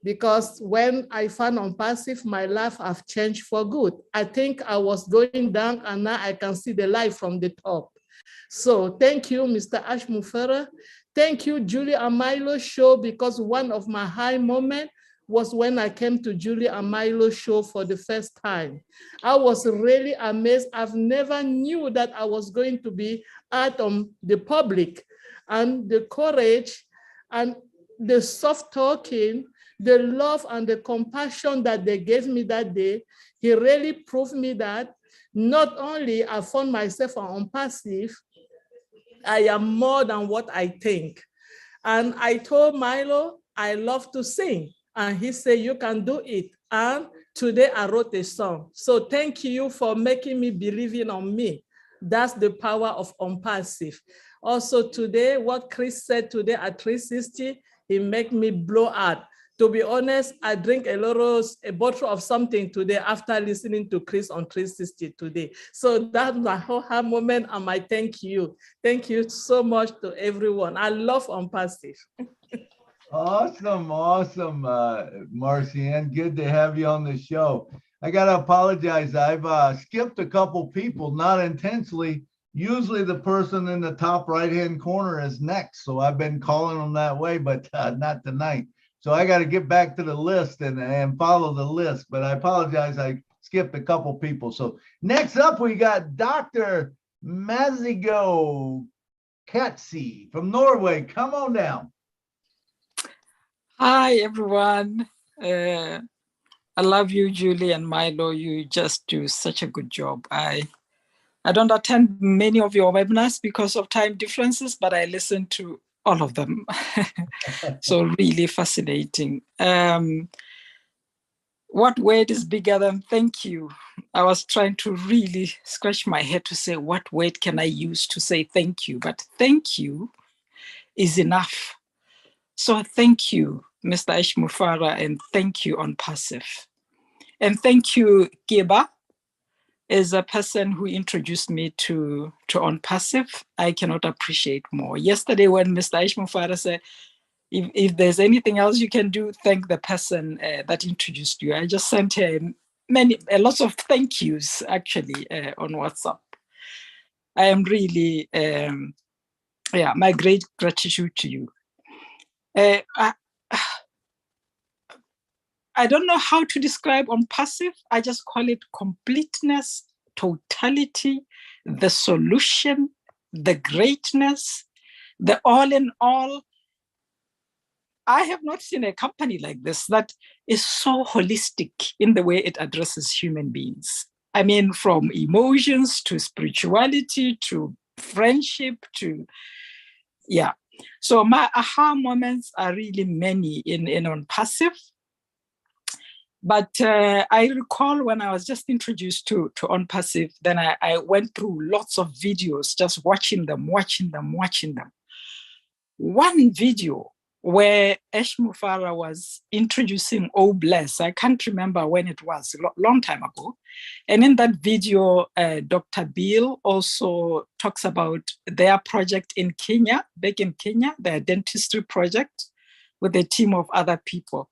Because when I found Unpassive, my life have changed for good. I think I was going down and now I can see the light from the top. So thank you, Mr. Ash Mufera. Thank you, Julie and Milo show, because one of my high moments was when I came to Julie and Milo show for the first time. I was really amazed. I've never knew that I was going to be out on the public, and the courage and the soft talking, the love and the compassion that they gave me that day, he really proved me that Not only I found myself on passive, I am more than what I think. And I told Milo, I love to sing. And he said, you can do it. And today I wrote a song. So thank you for making me believing on me. That's the power of unpassive. Also today, what Chris said today at 360, he made me blow out. To be honest, I drink a bottle of something today after listening to Chris on 360 today. So that's my whole moment and my thank you. Thank you so much to everyone. I love unpassive. Awesome, awesome, Marcianne. Good to have you on the show. I got to apologize. I've skipped a couple people, not intentionally. Usually the person in the top right-hand corner is next. So I've been calling them that way, but not tonight. So I got to get back to the list and follow the list. But I apologize. I skipped a couple people. So next up, we got Dr. Mazigo Katsi from Norway. Come on down. Hi, everyone. I love you, Julie and Milo. You just do such a good job. I don't attend many of your webinars because of time differences, but I listen to all of them. So really fascinating. What word is bigger than thank you? I was trying to really scratch my head to say, what word can I use to say thank you? But thank you is enough. So thank you, Mr. Ishmufara, and thank you on Passive. And thank you, Giba, as a person who introduced me to On Passive. I cannot appreciate more. Yesterday when Mr. Ishmufara said, if there's anything else you can do, thank the person that introduced you. I just sent her lots of thank yous actually on WhatsApp. I am really, my great gratitude to you. I don't know how to describe on Passive. I just call it completeness, totality, the solution, the greatness, the all in all. I have not seen a company like this that is so holistic in the way it addresses human beings. I mean, from emotions to spirituality to friendship to, yeah. So my aha moments are really many in On Passive. But I recall when I was just introduced to On Passive, then I went through lots of videos, just watching them. One video where Ishmufara was introducing Oh Bless, I can't remember when it was, a long time ago. And in that video, Dr. Bill also talks about their project in Kenya, back in Kenya, their dentistry project with a team of other people.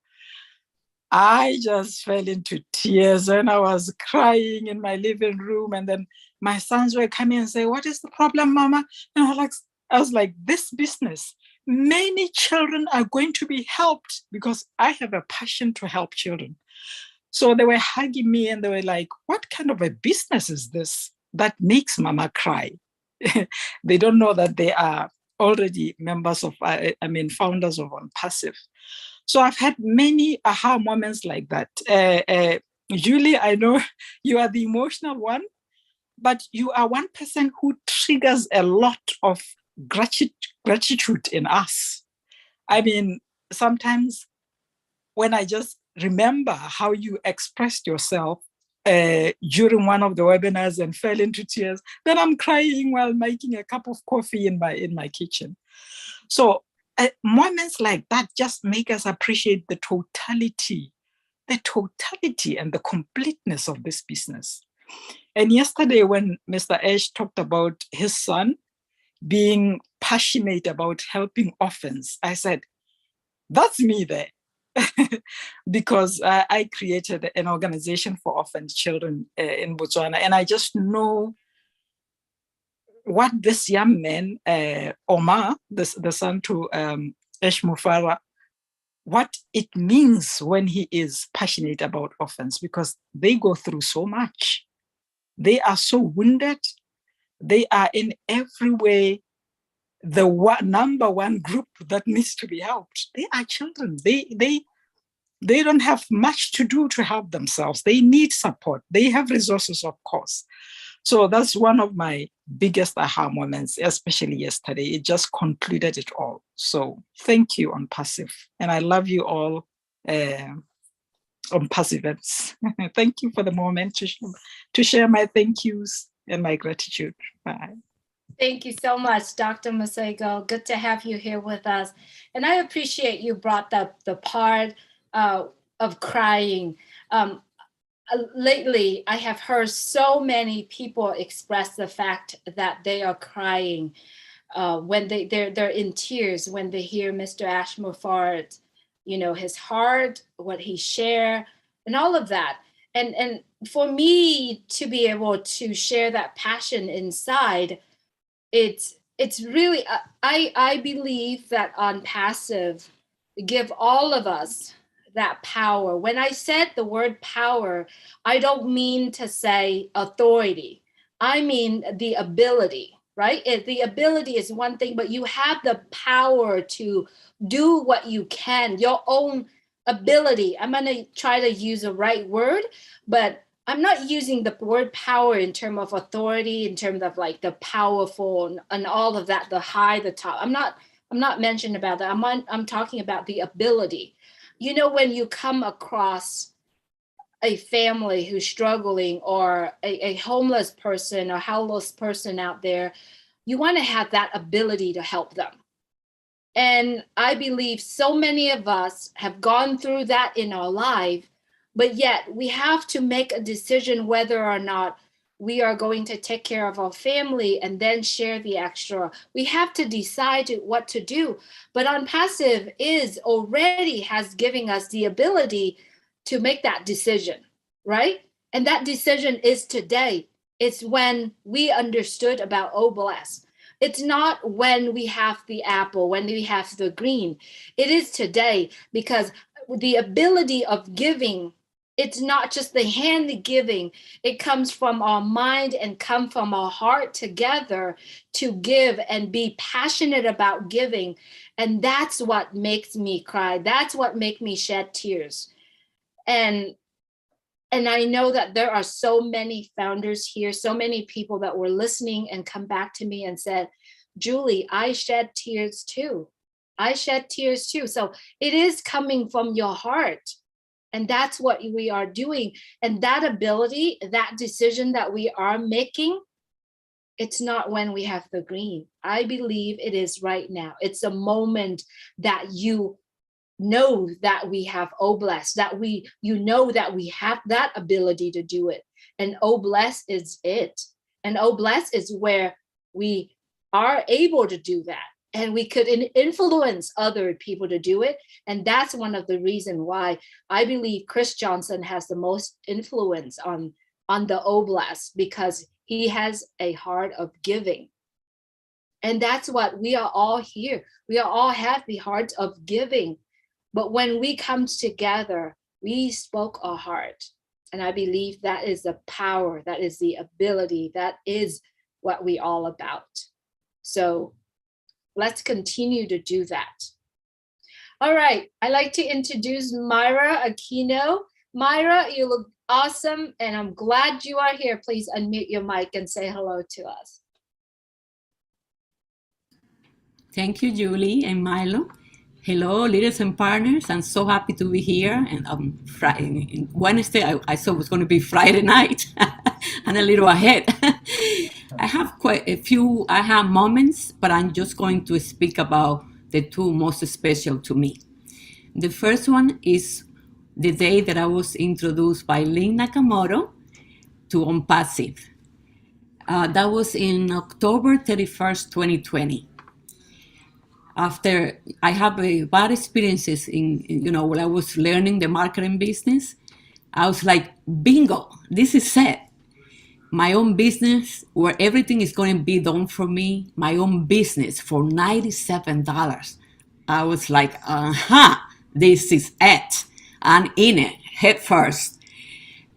I just fell into tears and I was crying in my living room. And then my sons were coming and say, what is the problem, Mama? And I was like, this business, many children are going to be helped because I have a passion to help children. So they were hugging me and they were like, what kind of a business is this that makes Mama cry? They don't know that they are already members of, founders of On Passive. So I've had many aha moments like that. Julie, I know you are the emotional one, but you are one person who triggers a lot of gratitude in us. I mean, sometimes when I just remember how you expressed yourself during one of the webinars and fell into tears, then I'm crying while making a cup of coffee in my kitchen. So moments like that just make us appreciate the totality and the completeness of this business. And yesterday when Mr. Ash talked about his son being passionate about helping orphans, I said, that's me there. Because I created an organization for orphan children in Botswana. And I just know what this young man, Omar, the son to Ishmufara, what it means when he is passionate about orphans, because they go through so much. They are so wounded. They are in every way the number one group that needs to be helped. They are children. They they don't have much to do to help themselves. They need support. They have resources, of course. So that's one of my biggest aha moments, especially yesterday. It just concluded it all. So thank you on Passive. And I love you all on Passive. Thank you for the moment to share my thank yous and my gratitude. Bye. Thank you so much, Dr. Masego. Good to have you here with us. And I appreciate you brought up the part of crying. Lately, I have heard so many people express the fact that they are crying when they're in tears when they hear Mr. Ashmore, his heart, what he shared, and all of that. And for me to be able to share that passion inside, it's really I believe that on Passive give all of us that power. When I said the word power, I don't mean to say authority. I mean the ability, right? The ability is one thing, but you have the power to do what you can, your own ability. I'm going to try to use the right word, but I'm not using the word power in terms of authority, in terms of like the powerful and all of that, the high, the top. I'm not mentioning about that. I'm talking about the ability. When you come across a family who's struggling, or a homeless person or helpless person out there, you want to have that ability to help them. And I believe so many of us have gone through that in our life, but yet we have to make a decision whether or not we are going to take care of our family and then share the extra. We have to decide what to do. But on Passive already has given us the ability to make that decision, right? And that decision is today. It's when we understood about Oblast. It's not when we have the apple, when we have the green. It is today, because the ability of giving, it's not just the hand giving. It comes from our mind and come from our heart together to give and be passionate about giving. And that's what makes me cry. That's what makes me shed tears. And I know that there are so many founders here, so many people that were listening and come back to me and said, Julie, I shed tears too. I shed tears too. So it is coming from your heart. And that's what we are doing. And that ability, that decision that we are making, it's not when we have the green. I believe it is right now. It's a moment that you know that we have Oblast, that we have that ability to do it. And Oblast is it. And Oblast is where we are able to do that. And we could influence other people to do it. And that's one of the reasons why I believe Chris Johnson has the most influence on the Oblast, because he has a heart of giving. And that's what we are all here. We all have the heart of giving. But when we come together, we spoke our heart. And I believe that is the power, that is the ability, that is what we all about. So let's continue to do that. All right, I'd like to introduce Myra Aquino. Myra, you look awesome, and I'm glad you are here. Please unmute your mic and say hello to us. Thank you, Julie and Milo. Hello, leaders and partners. I'm so happy to be here. And Friday, Wednesday, I thought it was going to be Friday night and a little ahead. I have quite a few aha moments, but I'm just going to speak about the two most special to me. The first one is the day that I was introduced by Lynn Nakamoto to On Passive. That was in October 31st, 2020. After I have bad experiences when I was learning the marketing business, I was like, bingo, this is it. My own business where everything is going to be done for me, my own business for $97. I was like, this is it. I'm in it, head first.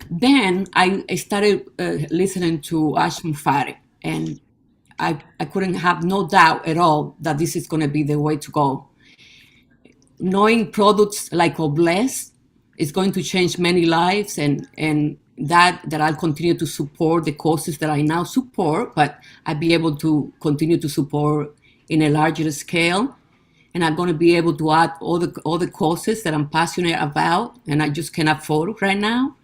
Then I started listening to Ash Mufari, and I couldn't have no doubt at all that this is going to be the way to go. Knowing products like Oblast, it's going to change many lives, and that I'll continue to support the causes that I now support, but I'll be able to continue to support in a larger scale. And I'm going to be able to add all the causes that I'm passionate about, and I just can't afford right now.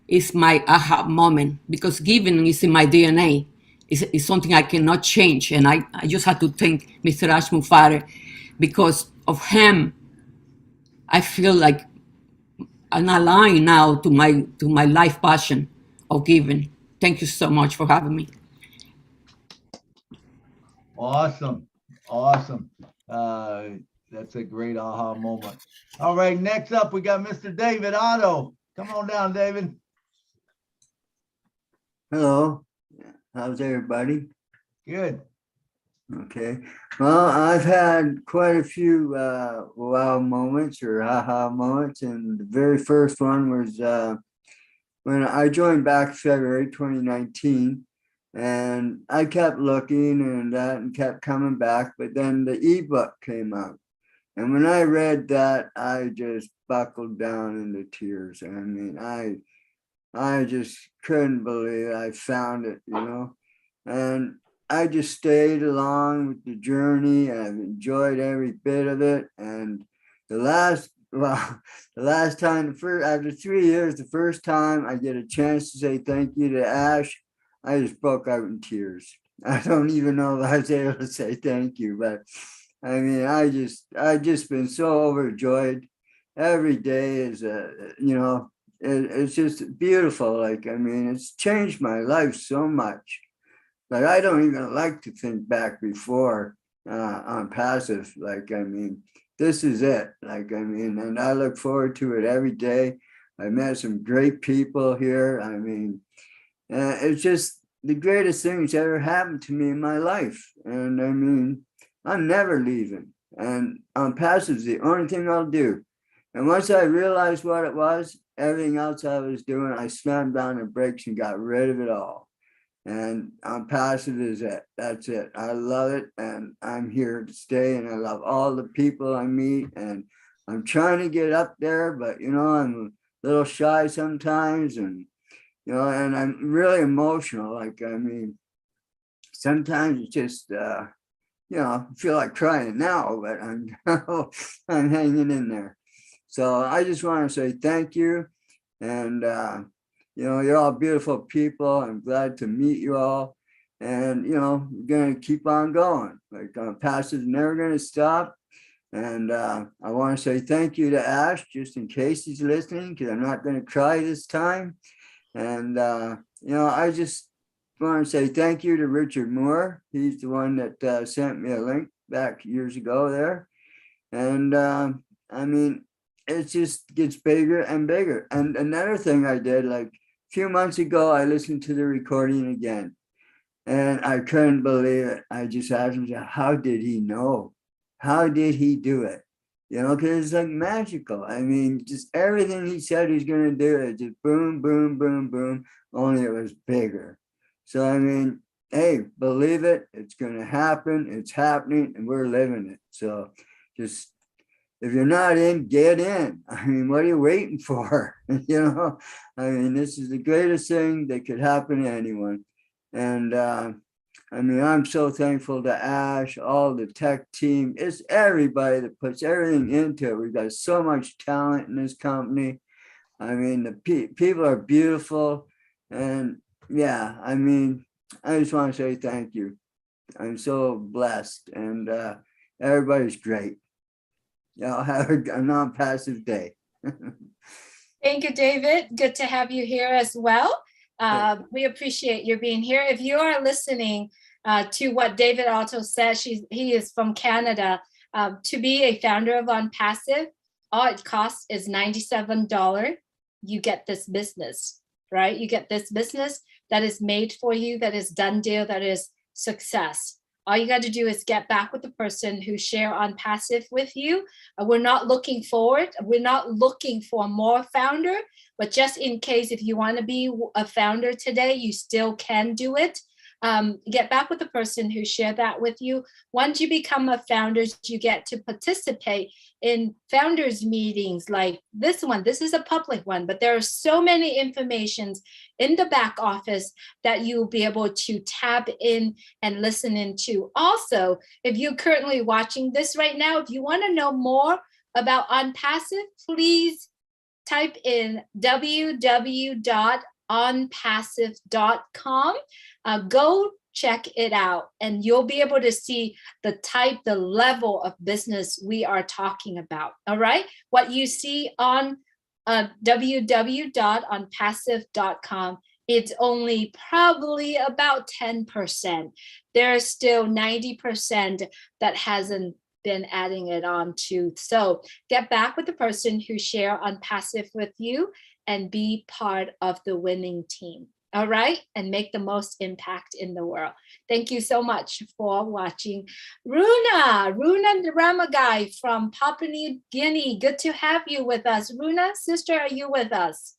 It's my aha moment, because giving is in my DNA. It's something I cannot change, and I just have to thank Mr. Ash Mufare. Because of him, I feel like I'm aligned now to my life passion of giving. Thank you so much for having me. Awesome. Awesome. That's a great aha moment. All right, next up, we got Mr. David Otto. Come on down, David. Hello, how's everybody? Good. Okay, well, I've had quite a few wow moments or haha moments, and the very first one was when I joined back February 2019, and I kept looking and kept coming back, but then the ebook came out, and when I read that, I just buckled down into tears. I mean, I just couldn't believe I found it, and I just stayed along with the journey. I've enjoyed every bit of it. And the last time, after 3 years, the first time I get a chance to say thank you to Ash, I just broke out in tears. I don't even know if I was able to say thank you, but I mean, I just been so overjoyed. Every day is it's just beautiful. Like, I mean, it's changed my life so much. Like, I don't even like to think back before on passive. Like, I mean, this is it. Like, I mean, and I look forward to it every day. I met some great people here. I mean, it's just the greatest thing that's ever happened to me in my life. And I mean, I'm never leaving. And on passive is the only thing I'll do. And once I realized what it was, everything else I was doing, I slammed down the brakes and got rid of it all. And on passive is it. That's it. I love it, and I'm here to stay, and I love all the people I meet, and I'm trying to get up there, but I'm a little shy sometimes, and and I'm really emotional. Like, I mean, sometimes it's just I feel like crying now, but I'm hanging in there. So I just want to say thank you, and you're all beautiful people. I'm glad to meet you all. And, we're going to keep on going. Like, passive is never going to stop. And I want to say thank you to Ash, just in case he's listening, because I'm not going to cry this time. And, I just want to say thank you to Richard Moore. He's the one that sent me a link back years ago there. And I mean, it just gets bigger and bigger. And another thing I did, like, few months ago, I listened to the recording again, and I couldn't believe it. I just asked myself, how did he know? How did he do it? Because it's like magical. I mean, just everything he said he's going to do, it just boom, boom, boom, boom, only it was bigger. So, I mean, hey, believe it. It's going to happen. It's happening, and we're living it. So just, if you're not in, get in. I mean, what are you waiting for? I mean, this is the greatest thing that could happen to anyone. And I mean, I'm so thankful to Ash, all the tech team. It's everybody that puts everything into it. We've got so much talent in this company. I mean, the people are beautiful. And yeah, I mean, I just want to say thank you. I'm so blessed, and everybody's great. Y'all have a non-passive day. Thank you, David. Good to have you here as well. We appreciate your being here. If you are listening to what David Otto said, he is from Canada. To be a founder of On Passive, all it costs is $97. You get this business, right? You get this business that is made for you, that is done deal, that is success. All you got to do is get back with the person who share On Passive with you. We're not looking forward. We're not looking for more founder, but just in case, if you want to be a founder today, you still can do it. get back with the person who shared that with you. Once you become a founder, you get to participate in founders meetings like this one. This is a public one, but there are so many informations in the back office that you'll be able to tap in and listen into. Also, if you're currently watching this right now, if you want to know more about OnPassive, please type in www.onpassive.com. Go check it out, and you'll be able to see the level of business we are talking about. All right. What you see on www.onpassive.com, it's only probably about 10%. There's still 90% that hasn't been adding it on to. So get back with the person who share OnPassive with you and be part of the winning team. All right, and make the most impact in the world. Thank you so much for watching. Runa Ramagai from Papua New Guinea. Good to have you with us. Runa, sister, are you with us?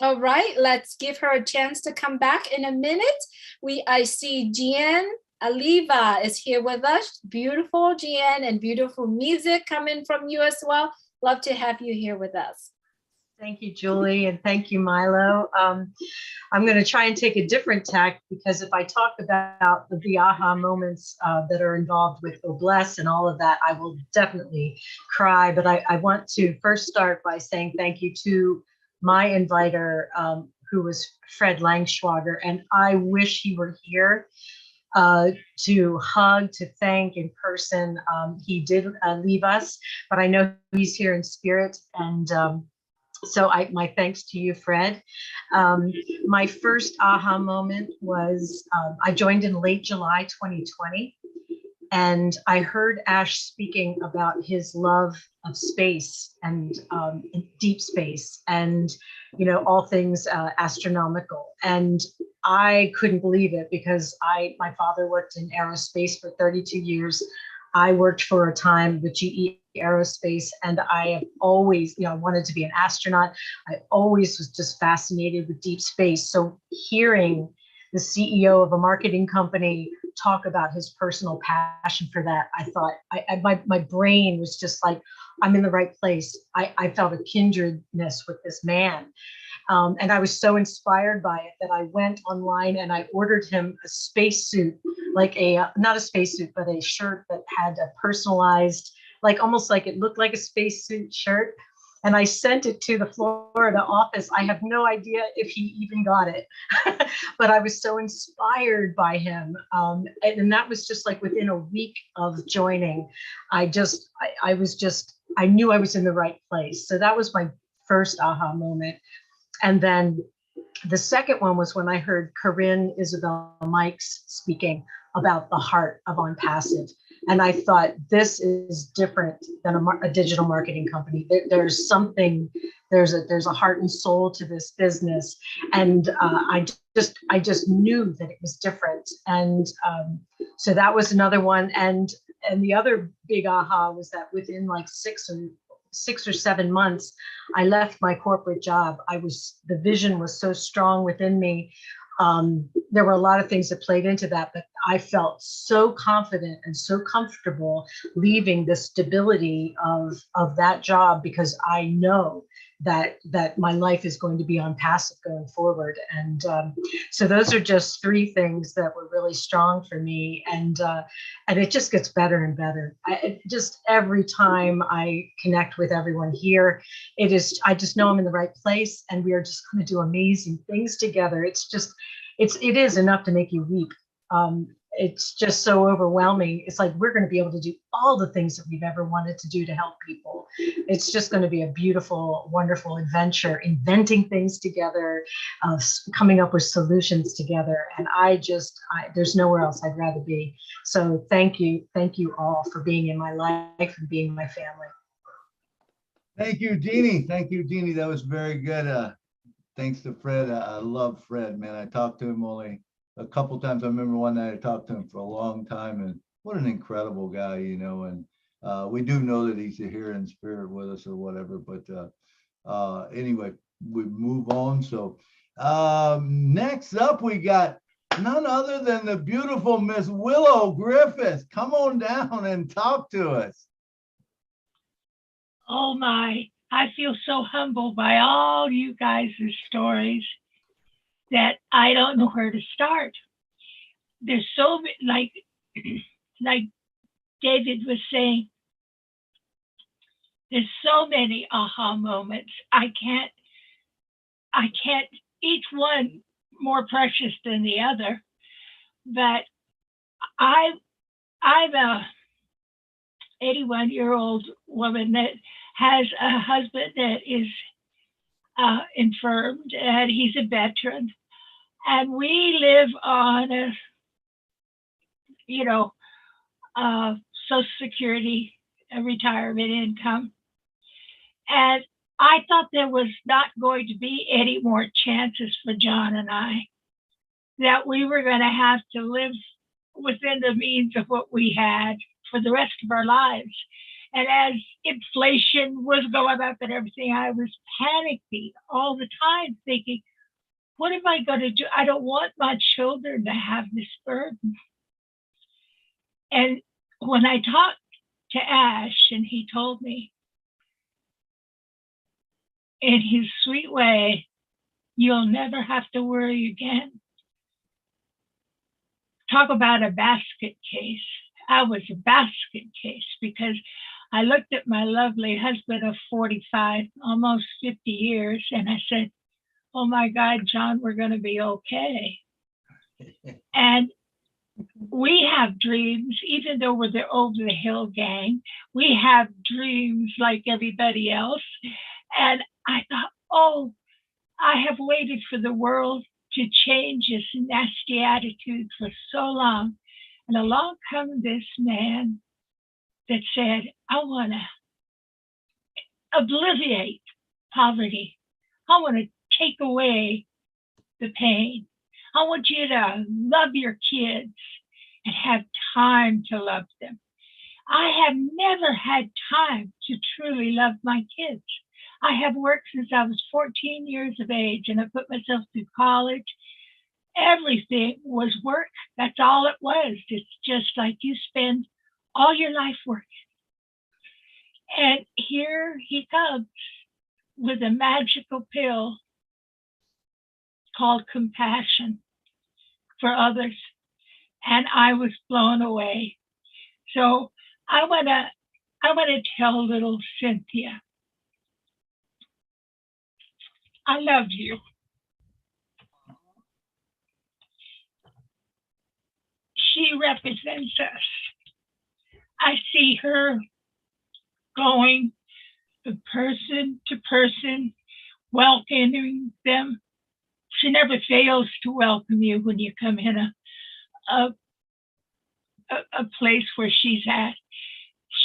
All right, let's give her a chance to come back in a minute. I see Jean Aliva is here with us. Beautiful, Jean, and beautiful music coming from you as well. Love to have you here with us. Thank you, Julie, and thank you, Milo. I'm going to try and take a different tack, because if I talk about the aha moments that are involved with Obless and all of that, I will definitely cry. But I want to first start by saying thank you to my inviter, who was Fred Langschwager, and I wish he were here to hug, to thank in person. He did leave us, but I know he's here in spirit, and so my thanks to you, Fred. My first aha moment was I joined in late July 2020, and I heard Ash speaking about his love of space and deep space, and all things astronomical. And I couldn't believe it, because my father worked in aerospace for 32 years. I worked for a time with GE Aerospace, and I have always, wanted to be an astronaut. I always was just fascinated with deep space. So hearing the CEO of a marketing company talk about his personal passion for that, I thought my brain was just like, I'm in the right place. I felt a kindredness with this man. And I was so inspired by it that I went online and I ordered him a spacesuit, like not a spacesuit, but a shirt that had a personalized, almost like it looked like a spacesuit shirt. And I sent it to the Florida office. I have no idea if he even got it, but I was so inspired by him. And that was just like within a week of joining. I knew I was in the right place. So that was my first aha moment. And then the second one was when I heard Corinne Isabel Mikes speaking about the heart of OnPassive. And I thought, this is different than a digital marketing company. There's something, there's a heart and soul to this business. And I just knew that it was different. And so that was another one. And the other big aha was that within like 6 or 7 months, I left my corporate job. The vision was so strong within me. There were a lot of things that played into that, but I felt so confident and so comfortable leaving the stability of that job, because I know that my life is going to be OnPassive going forward. And so those are just 3 things that were really strong for me. And it just gets better and better. Just every time I connect with everyone here, I just know I'm in the right place, and we are just going to do amazing things together. It is enough to make you weep. It's just so overwhelming. It's like we're going to be able to do all the things that we've ever wanted to do to help people. It's just going to be a beautiful, wonderful adventure, inventing things together, coming up with solutions together. And there's nowhere else I'd rather be. So thank you all for being in my life and being my family. Thank you, Jeannie. Thank you, Jeannie. That was very good. Thanks to Fred. I love Fred, man. I talked to him only a couple times. I remember one night I talked to him for a long time, and what an incredible guy, and we do know that he's here in spirit with us or whatever, but Anyway, we move on. So next up, we got none other than the beautiful Miss Willow Griffith. Come on down and talk to us. Oh my, I feel so humbled by all you guys' stories that I don't know where to start. There's so like David was saying, there's so many aha moments. I can't, each one more precious than the other. But I'm a 81-year-old woman that has a husband that is infirmed, and he's a veteran. And we live on Social Security, a retirement income. And I thought there was not going to be any more chances for John and I, that we were going to have to live within the means of what we had for the rest of our lives. And as inflation was going up and everything, I was panicking all the time, thinking, what am I going to do? I don't want my children to have this burden. And when I talked to Ash, and he told me in his sweet way, you'll never have to worry again. Talk about a basket case. I was a basket case because I looked at my lovely husband of 45, almost 50 years, and I said, oh my God, John, we're going to be okay. And we have dreams, even though we're the over the hill gang, we have dreams like everybody else. And I thought, oh, I have waited for the world to change its nasty attitude for so long. And along comes this man that said, I want to obliviate poverty. I want to take away the pain. I want you to love your kids and have time to love them. I have never had time to truly love my kids. I have worked since I was 14 years of age, and I put myself through college. Everything was work. That's all it was. It's just like you spend all your life working. And here he comes with a magical pill called compassion for others. And I was blown away. So I want to tell little Cynthia, I love you. She represents us. I see her going person to person, welcoming them. She never fails to welcome you when you come in a place where she's at.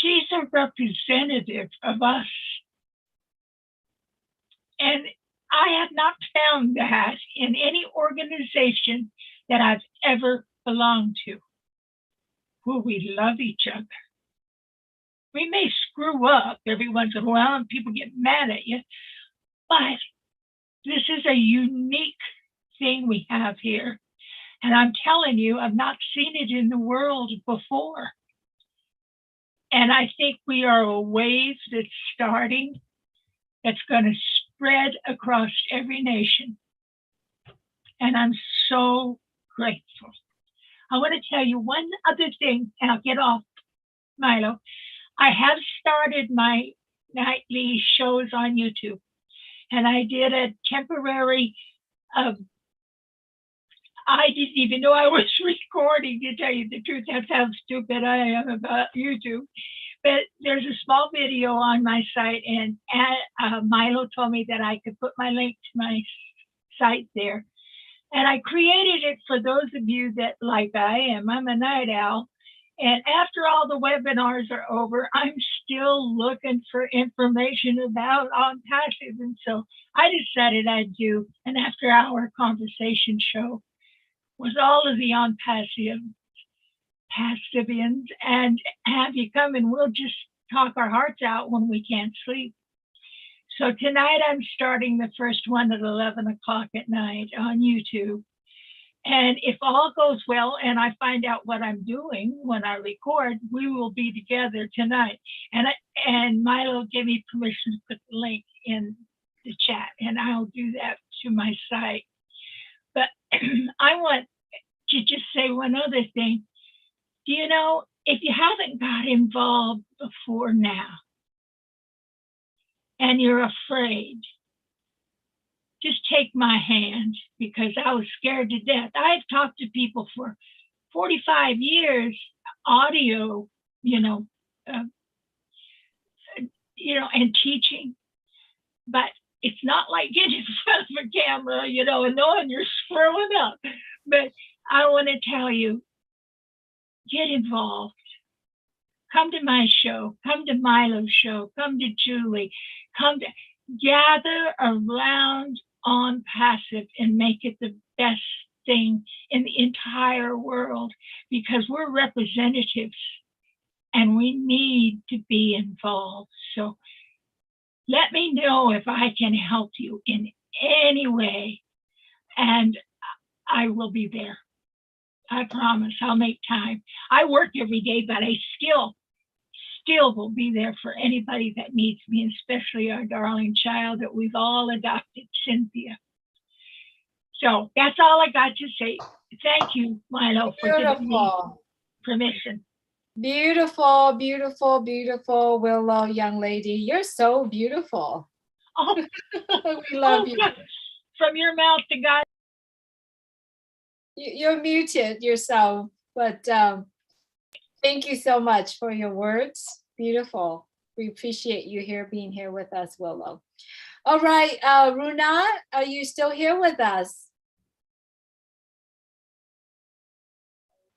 She's a representative of us. And I have not found that in any organization that I've ever belonged to, where we love each other. We may screw up every once in a while and people get mad at you, but this is a unique thing we have here. And I'm telling you, I've not seen it in the world before. And I think we are a wave that's starting, that's going to spread across every nation. And I'm so grateful. I want to tell you one other thing, and I'll get off, Milo. I have started my nightly shows on YouTube, and I did a temporary, I didn't even know I was recording, to tell you the truth. That's how stupid I am about YouTube. But there's a small video on my site, and Milo told me that I could put my link to my site there. And I created it for those of you that, like I am, I'm a night owl. And after all the webinars are over, I'm still looking for information about On Passive. And so I decided I'd do an after-hour conversation show with all of the On Passivians, and have you come and we'll just talk our hearts out when we can't sleep. So tonight I'm starting the first one at 11 o'clock at night on YouTube. And if all goes well and I find out what I'm doing when I record, we will be together tonight. And Milo gave me permission to put the link in the chat, and I'll do that to my site. But I want to just say one other thing. Do you know, if you haven't got involved before now and you're afraid, just take my hand, because I was scared to death. I've talked to people for 45 years, audio, and teaching, but it's not like getting in front of a camera, and knowing you're screwing up. But I want to tell you, get involved. Come to my show, come to Milo's show, come to Julie, gather around on Passive and make it the best thing in the entire world, because we're representatives and we need to be involved. So let me know if I can help you in any way, and I will be there. I promise I'll make time. I work every day, but I still will be there for anybody that needs me, and especially our darling child that we've all adopted, Cynthia. So that's all I got to say. Thank you, Milo, for giving me permission. Beautiful, beautiful, beautiful Willow, young lady. You're so beautiful. Oh, we love you. From your mouth to God. You're muted yourself, but thank you so much for your words. Beautiful. We appreciate you being here with us, Willow. All right, Runa, are you still here with us?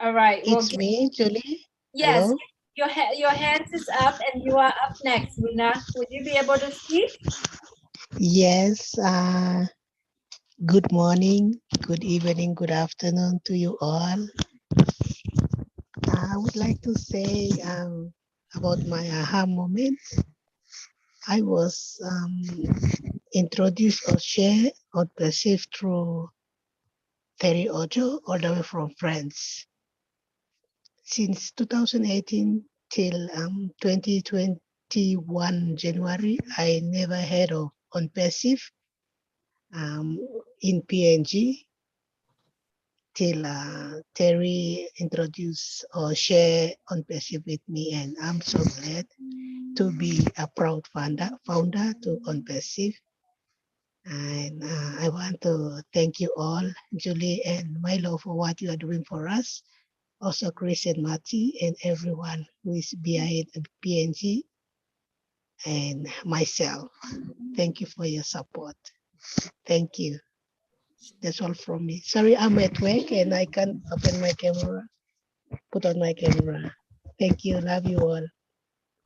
All right. It's me, Julie. Yes, Hello? your hand is up and you are up next, Runa. Would you be able to speak? Yes. Good morning, good evening, good afternoon to you all. I would like to say about my aha moment. I was introduced or shared or perceived through Terry Ojo all the way from France. Since 2018 till 2021 January, I never heard of on passive in PNG till Terry introduced or share on passive with me, and I'm so glad to be a proud founder to on passive. And I want to thank you all, Julie and Milo, for what you are doing for us. Also Chris and Marty and everyone who is behind PNG and myself. Thank you for your support. Thank you. That's all from me. Sorry, I'm at work and I can't open my camera, put on my camera. Thank you. Love you all.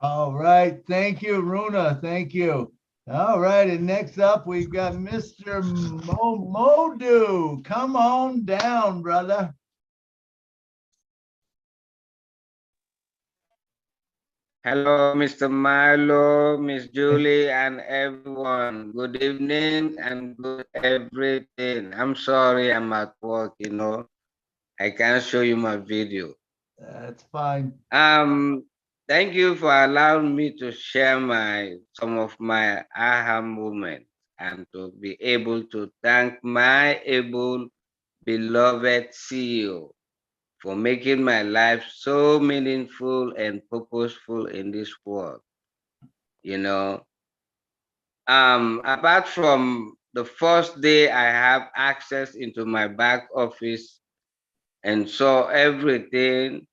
All right. Thank you, Runa. Thank you. All right. And next up, we've got Mr. Modu. Come on down, brother. Hello, Mr. Milo, Miss Julie, and everyone. Good evening and good everything. I'm sorry I'm at work, I can't show you my video. That's fine. Thank you for allowing me to share some of my aha moments and to be able to thank my able, beloved CEO for making my life so meaningful and purposeful in this world. Apart from the first day I have access into my back office and saw everything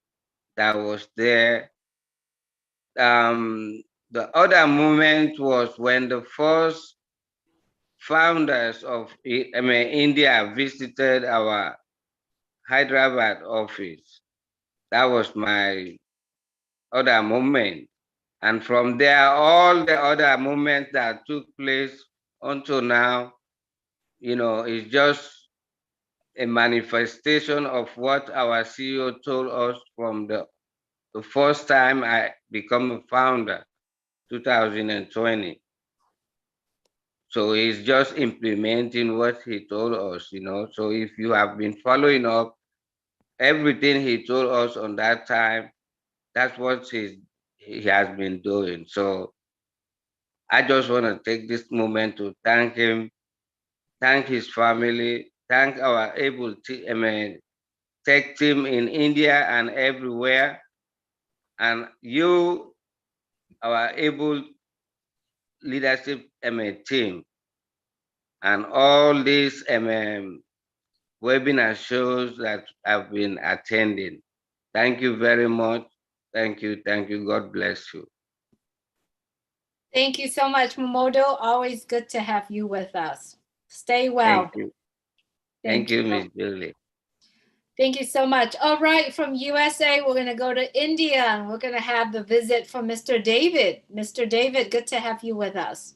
that was there. The other moment was when the first founders of India visited our Hyderabad office. That was my other moment. And from there, all the other moments that took place until now, is just a manifestation of what our CEO told us from the first time I become a founder, 2020. So he's just implementing what he told us, you know. So if you have been following up everything he told us on that time, that's what he has been doing. So I just want to take this moment to thank him, thank his family, thank our tech team in India and everywhere, and you, our able leadership team, and all these webinar shows that I've been attending. Thank you very much. Thank you. Thank you. God bless you. Thank you so much, Momodo. Always good to have you with us. Stay well. Thank you. Thank you, Miss Julie. Thank you so much. All right, from USA, we're going to go to India, and we're going to have the visit from Mr. David. Mr. David, good to have you with us.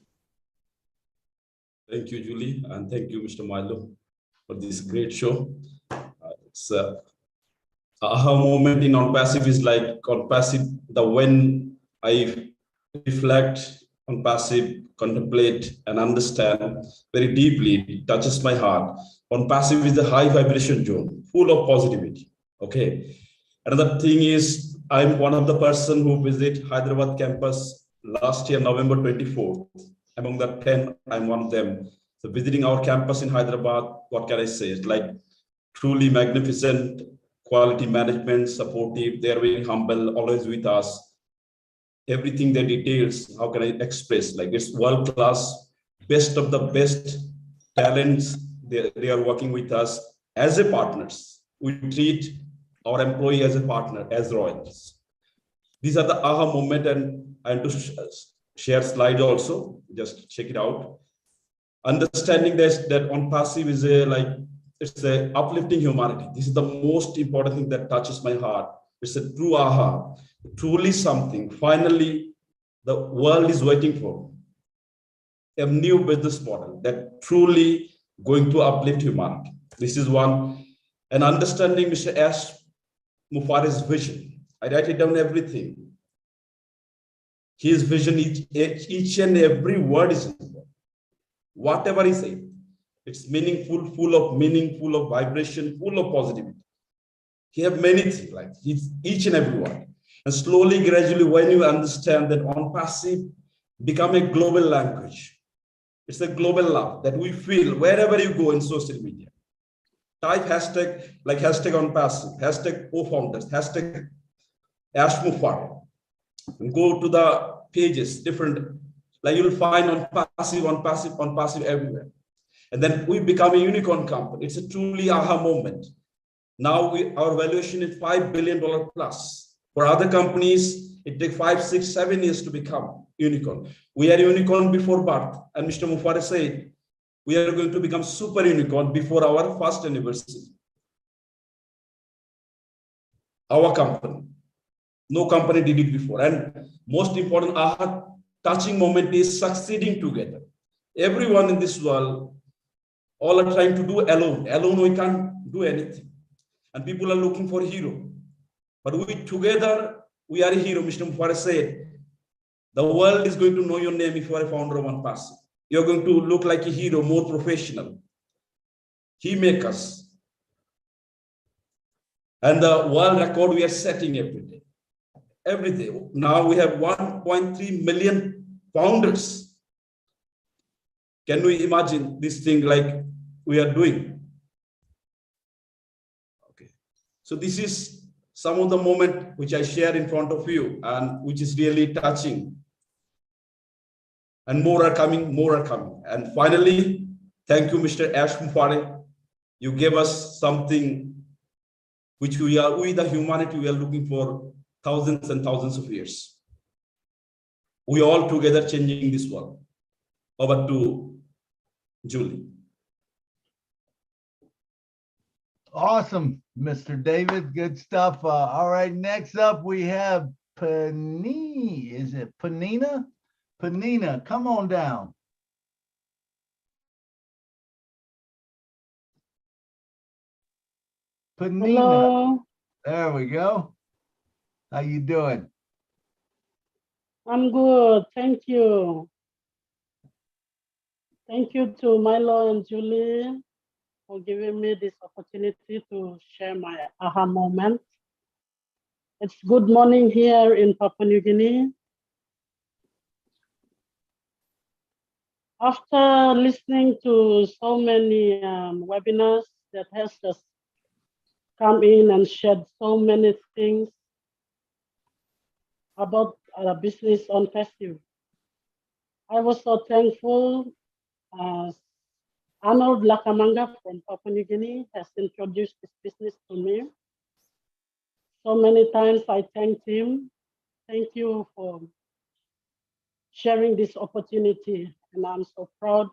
Thank you, Julie, and thank you, Mr. Milo, for this great show. It's aha moment in on passive is like on passive, when I reflect on passive, contemplate and understand very deeply, it touches my heart. On passive is the high vibration zone, full of positivity. Okay. Another thing is I'm one of the person who visit Hyderabad campus last year, November 24th. Among the 10, I'm one of them. So visiting our campus in Hyderabad, what can I say? It's like truly magnificent, quality management, supportive. They're very humble, always with us. Everything they details, how can I express? Like it's world class, best of the best talents. They are working with us as a partners. We treat our employee as a partner, as royals. These are the aha moment, and I want to share slides also. Just check it out. Understanding that on passive is it's a uplifting humanity. This is the most important thing that touches my heart. It's a true aha, truly something. Finally, the world is waiting for a new business model that truly going to uplift humanity. This is one. And understanding Mr. Ash Mufare's vision. I write it down everything. His vision, each and every word is important. Whatever he said, it's meaningful, full of meaning, full of vibration, full of positivity. He have many things like each and every one. And slowly, gradually, when you understand that on passive become a global language, it's a global love that we feel wherever you go in social media. Type hashtag, like hashtag on passive, hashtag co-founders, hashtag Ash Mufare. And go to the pages, different, like you'll find on passive everywhere. And then we become a unicorn company. It's a truly aha moment. Now our valuation is $5 billion plus. For other companies, it takes 5, 6, 7 years to become unicorn. We are unicorn before birth. And Mr. Mufare said, we are going to become super unicorn before our first anniversary. Our company. No company did it before. And most important, aha touching moment is succeeding together. Everyone in this world, all are trying to do alone. Alone, we can't do anything. And people are looking for a hero. But we together, we are a hero. Mr. Mufare said, the world is going to know your name if you are a founder of OnePassive. You're going to look like a hero, more professional. He makes us. And the world record we are setting every day. Every day. Now we have 1.3 million founders. Can we imagine this thing like we are doing? Okay. So this is some of the moment which I share in front of you and which is really touching. And more are coming, more are coming. And finally, thank you, Mr. Ash Mufare. You gave us something which we the humanity, we are looking for thousands and thousands of years. We all together changing this world. Over to Julie. Awesome, Mr. David. Good stuff. All right, next up we have Panini. Is it Panina? Panina, come on down. Panina. Hello. There we go. How you doing? I'm good. Thank you. Thank you to Milo and Julie for giving me this opportunity to share my aha moment. It's good morning here in Papua New Guinea. After listening to so many webinars that has just come in and shared so many things about business on festive, I was so thankful as Arnold Lakamanga from Papua New Guinea has introduced this business to me. So many times I thanked him. Thank you for sharing this opportunity, and I'm so proud.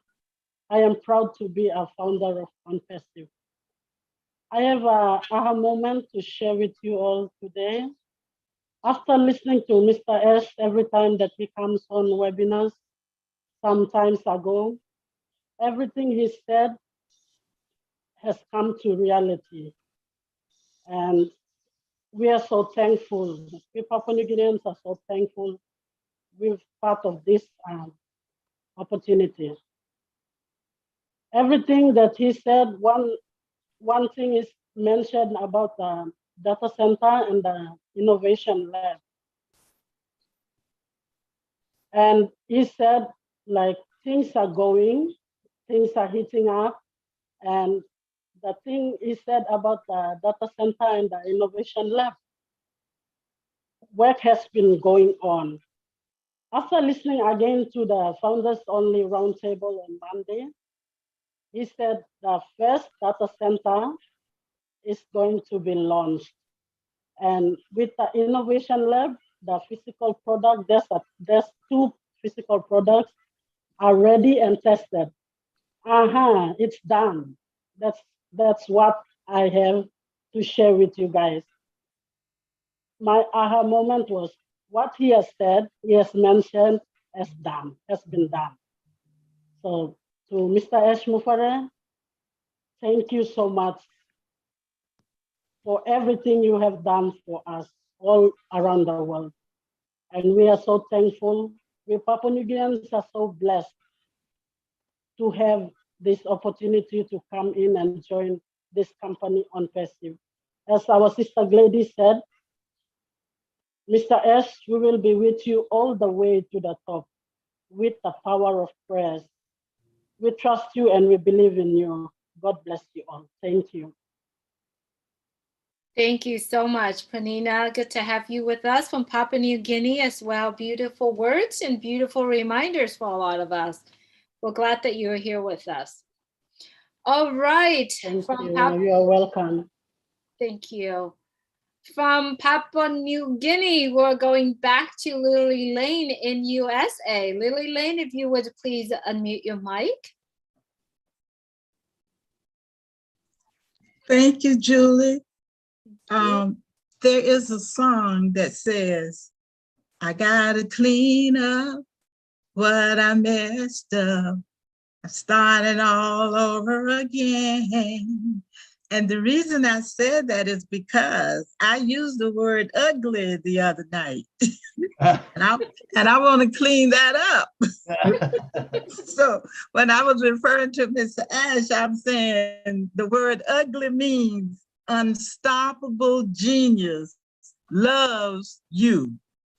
I am proud to be a founder of OnFestive. I have a aha moment to share with you all today. After listening to Mr. Ash every time that he comes on webinars some times ago, everything he said has come to reality. And we are so thankful. We Papua New Guineans are so thankful we're part of this opportunity. Everything that he said, one thing is mentioned about the data center and the innovation lab. And he said, like, things are going, things are heating up. And the thing he said about the data center and the innovation lab, work has been going on. After listening again to the Founders Only Roundtable on Monday, he said the first data center is going to be launched. And with the innovation lab, the physical product, there's 2 physical products are ready and tested. It's done. That's what I have to share with you guys. My aha moment was what he has said, he has mentioned, has been done. So to Mr. Ash Mufare, thank you so much for everything you have done for us all around the world. And we are so thankful. We Papua New Guineans are so blessed to have this opportunity to come in and join this company OnFestive. As our sister Gladys said, Mr. Ash, we will be with you all the way to the top with the power of prayers. We trust you and we believe in you. God bless you all. Thank you. Thank you so much, Panina. Good to have you with us from Papua New Guinea as well. Beautiful words and beautiful reminders for a lot of us. We're glad that you're here with us. All right. Thank you. You're welcome. Thank you. From Papua New Guinea, we're going back to Lily Lane in USA. Lily Lane, if you would please unmute your mic. Thank you, Julie. There is a song that says, I gotta clean up what I messed up. I started all over again. And the reason I said that is because I used the word ugly the other night. and I want to clean that up. So when I was referring to Mr. Ash, I'm saying the word ugly means unstoppable genius loves you.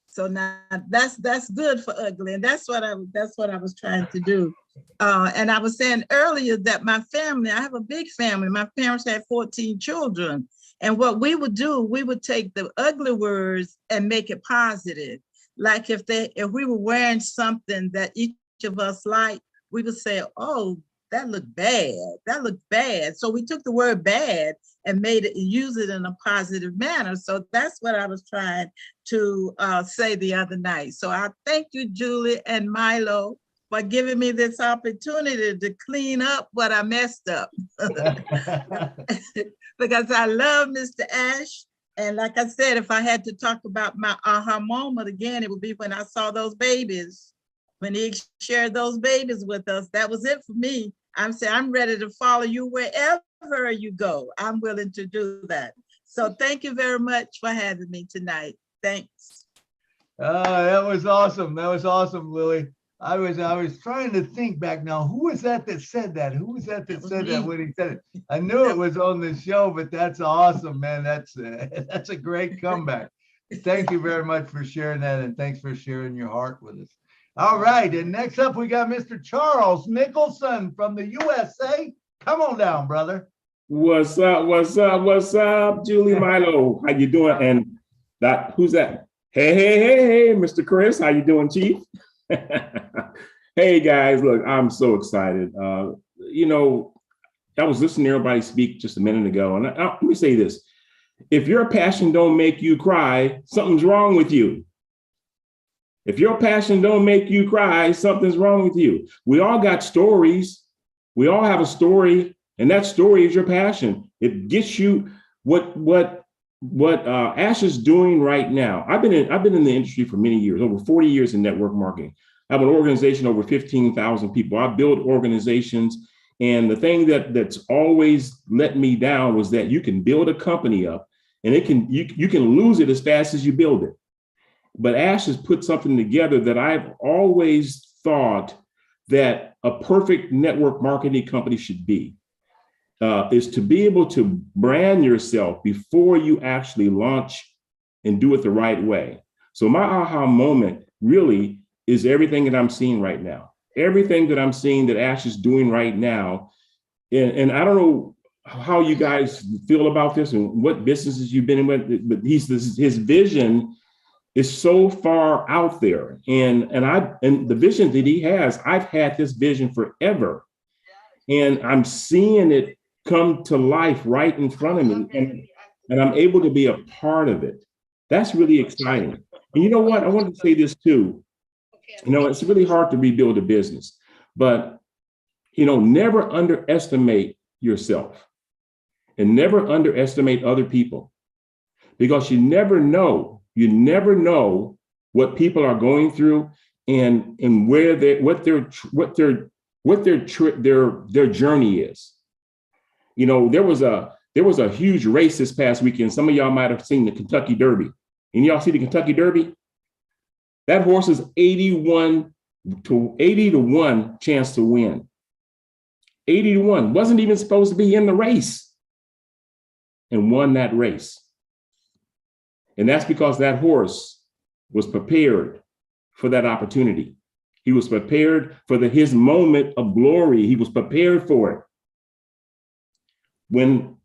So now that's good for ugly, and that's what I was trying to do. And I was saying earlier that my family, I have a big family. My parents had 14 children, and what we would do, we would take the ugly words and make it positive. Like if we were wearing something that each of us liked, we would say, "Oh, that looked bad. That looked bad." So we took the word bad and made it, use it in a positive manner. So that's what I was trying to say the other night. So I thank you, Julie and Milo, for giving me this opportunity to clean up what I messed up. Because I love Mr. Ash. And like I said, if I had to talk about my aha moment again, it would be when I saw those babies. When he shared those babies with us, that was it for me. I'm saying, I'm ready to follow you wherever you go. I'm willing to do that. So thank you very much for having me tonight. Thanks. That was awesome. That was awesome, Lily. I was trying to think back now. Who was that said that? Who was that said that when he said it? I knew it was on the show, but that's awesome, man. That's a great comeback. Thank you very much for sharing that, and thanks for sharing your heart with us. All right, and next up we got Mr. Charles Nicholson from the USA. Come on down, brother. What's up? What's up? What's up, Julie Milo? How you doing? And that who's that? Hey, Mr. Chris, how you doing, Chief? Hey guys, look, I'm so excited. You know, I was listening to everybody speak just a minute ago, and let me say this: if your passion don't make you cry, something's wrong with you. If your passion don't make you cry, something's wrong with you. We all got stories. We all have a story, and that story is your passion. It gets you what Ash is doing right now. I've been in the industry for many years, over 40 years in network marketing. I have an organization over 15,000 people. I build organizations, and the thing that's always let me down was that you can build a company up, and you can lose it as fast as you build it. But Ash has put something together that I've always thought that a perfect network marketing company should be, is to be able to brand yourself before you actually launch and do it the right way. So my aha moment really is everything that I'm seeing right now. Everything that I'm seeing that Ash is doing right now. And I don't know how you guys feel about this and what businesses you've been in with, but his vision is so far out there. And the vision that he has, I've had this vision forever. And I'm seeing it come to life right in front of me. And I'm able to be a part of it. That's really exciting. And you know what? I wanted to say this too. You know, it's really hard to rebuild a business, but, you know, never underestimate yourself and never underestimate other people, because you never know what people are going through and where what their journey is. You know, there was a huge race this past weekend. Some of y'all might have seen the Kentucky Derby. And y'all see the Kentucky Derby? That horse is 80 to 1 chance to win. 80 to 1. Wasn't even supposed to be in the race and won that race. And that's because that horse was prepared for that opportunity. He was prepared for his moment of glory. He was prepared for it. When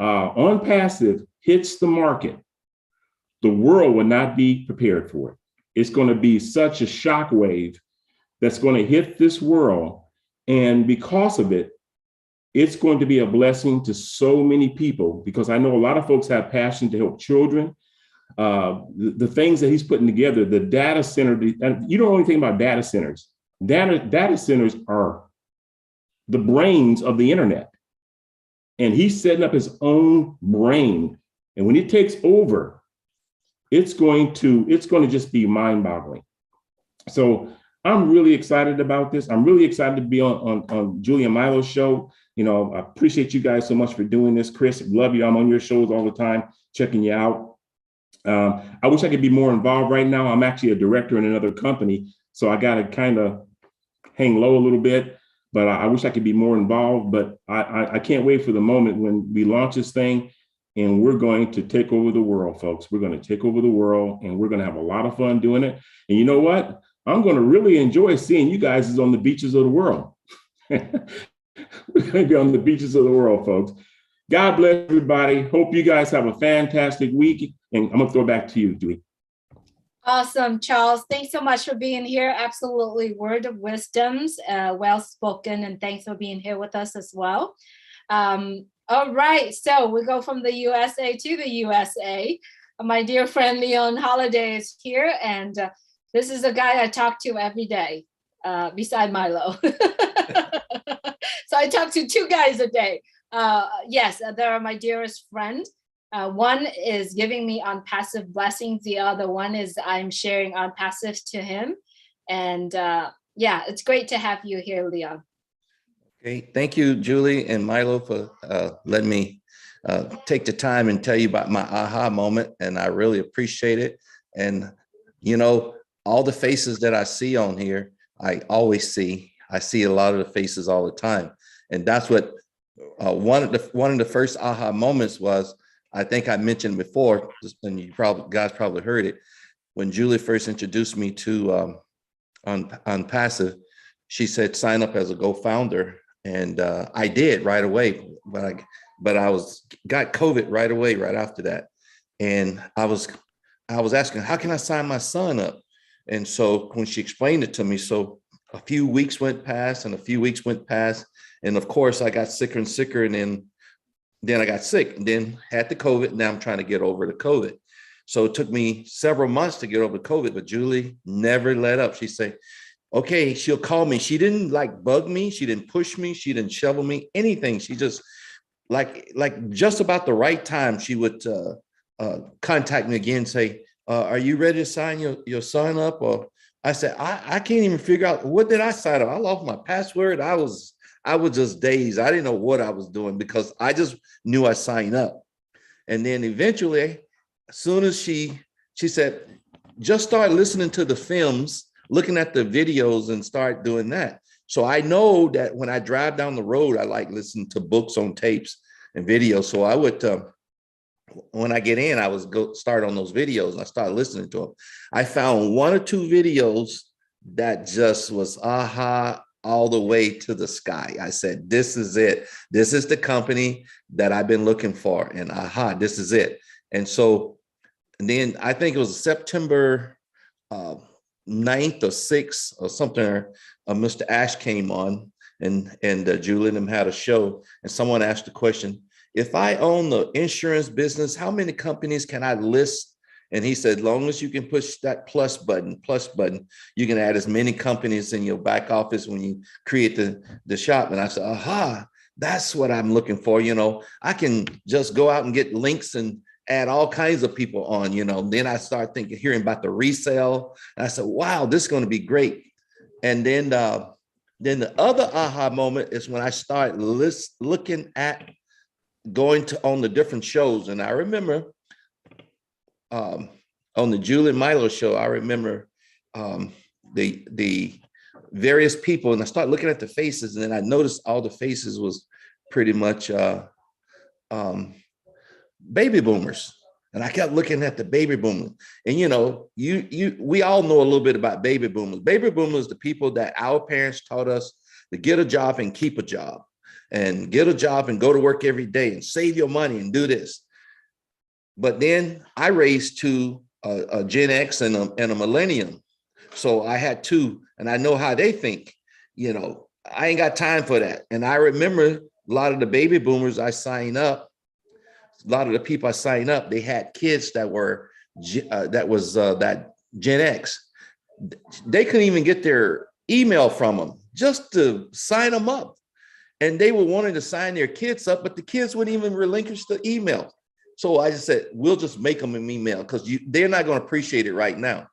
On Passive hits the market, the world will not be prepared for it. It's going to be such a shockwave that's going to hit this world. And because of it, it's going to be a blessing to so many people, because I know a lot of folks have passion to help children. The things that he's putting together, the data center, and you don't know anything about data centers. Data centers are the brains of the internet. And he's setting up his own brain. And when it takes over, it's going to just be mind-boggling. So I'm really excited about this. I'm really excited to be on Julie and Milo's show. You know, I appreciate you guys so much for doing this. Chris, love you. I'm on your shows all the time, checking you out. I wish I could be more involved right now. I'm actually a director in another company, so I got to kind of hang low a little bit, but I wish I could be more involved. But I can't wait for the moment when we launch this thing. And we're going to take over the world, folks. We're going to take over the world, and we're going to have a lot of fun doing it. And you know what? I'm going to really enjoy seeing you guys on the beaches of the world. We're going to be on the beaches of the world, folks. God bless everybody. Hope you guys have a fantastic week. And I'm going to throw it back to you, Julie. Awesome, Charles. Thanks so much for being here. Absolutely. Word of wisdoms, well spoken. And thanks for being here with us as well. All right, so we go from the USA to the USA. My dear friend Leon Holiday is here, and this is a guy I talk to every day, beside Milo. So I talk to 2 guys a day. Yes, they're my dearest friend. One is giving me On Passive blessings. The other one is I'm sharing On Passive to him. And yeah, it's great to have you here, Leon. Okay, thank you, Julie and Milo, for letting me take the time and tell you about my aha moment, and I really appreciate it. And, you know, all the faces that I see on here, I always see. I see a lot of the faces all the time. And that's what one of the first aha moments was. I think I mentioned before, and you guys probably heard it, when Julie first introduced me to on Passive. She said sign up as a Go-founder, and I did right away. But I got COVID right away, right after that, and I was asking, how can I sign my son up? And so when she explained it to me, so a few weeks went past, and a few weeks went past, and of course I got sicker and sicker, and then I got sick, and then had the COVID. Now I'm trying to get over the COVID. So it took me several months to get over COVID, but Julie never let up. She said, okay, she'll call me. She didn't like bug me. She didn't push me. She didn't shovel me, anything. She just like just about the right time, she would contact me again, say, are you ready to sign your son up? Or I said, I can't even figure out, what did I sign up? I lost my password. I was just dazed. I didn't know what I was doing because I just knew I signed up. And then eventually, as soon as she said, just start listening to the films, looking at the videos, and start doing that. So I know that when I drive down the road, I like listening to books on tapes and videos. So I would, when I get in, I was start on those videos, and I started listening to them. I found 1 or 2 videos that just was aha all the way to the sky. I said, this is it. This is the company that I've been looking for, and aha, this is it. And so, and then I think it was September 9th or 6th or something, Mr. Ash came on, and Julie and them had a show, and someone asked the question, if I own the insurance business, how many companies can I list? And he said, long as you can push that plus button, you can add as many companies in your back office when you create the shop. And I said, aha, that's what I'm looking for. You know, I can just go out and get links and add all kinds of people on, you know. Then I start hearing about the resale. And I said, wow, this is going to be great. And then the other aha moment is when I start looking at going on the different shows. And I remember on the Julie and Milo show, I remember the various people, and I started looking at the faces, and then I noticed all the faces was pretty much baby boomers. And I kept looking at the baby boomers. And you know, we all know a little bit about baby boomers. Baby boomers, the people that our parents taught us to get a job and keep a job, and get a job and go to work every day and save your money and do this. But then I raised two, a Gen X and a millennium. So I had 2, and I know how they think. You know, I ain't got time for that. And I remember a lot of the baby boomers I signed up, a lot of the people I signed up, they had kids that were, that Gen X. They couldn't even get their email from them just to sign them up. And they were wanting to sign their kids up, but the kids wouldn't even relinquish the email. So I just said, we'll just make them an email, because they're not going to appreciate it right now.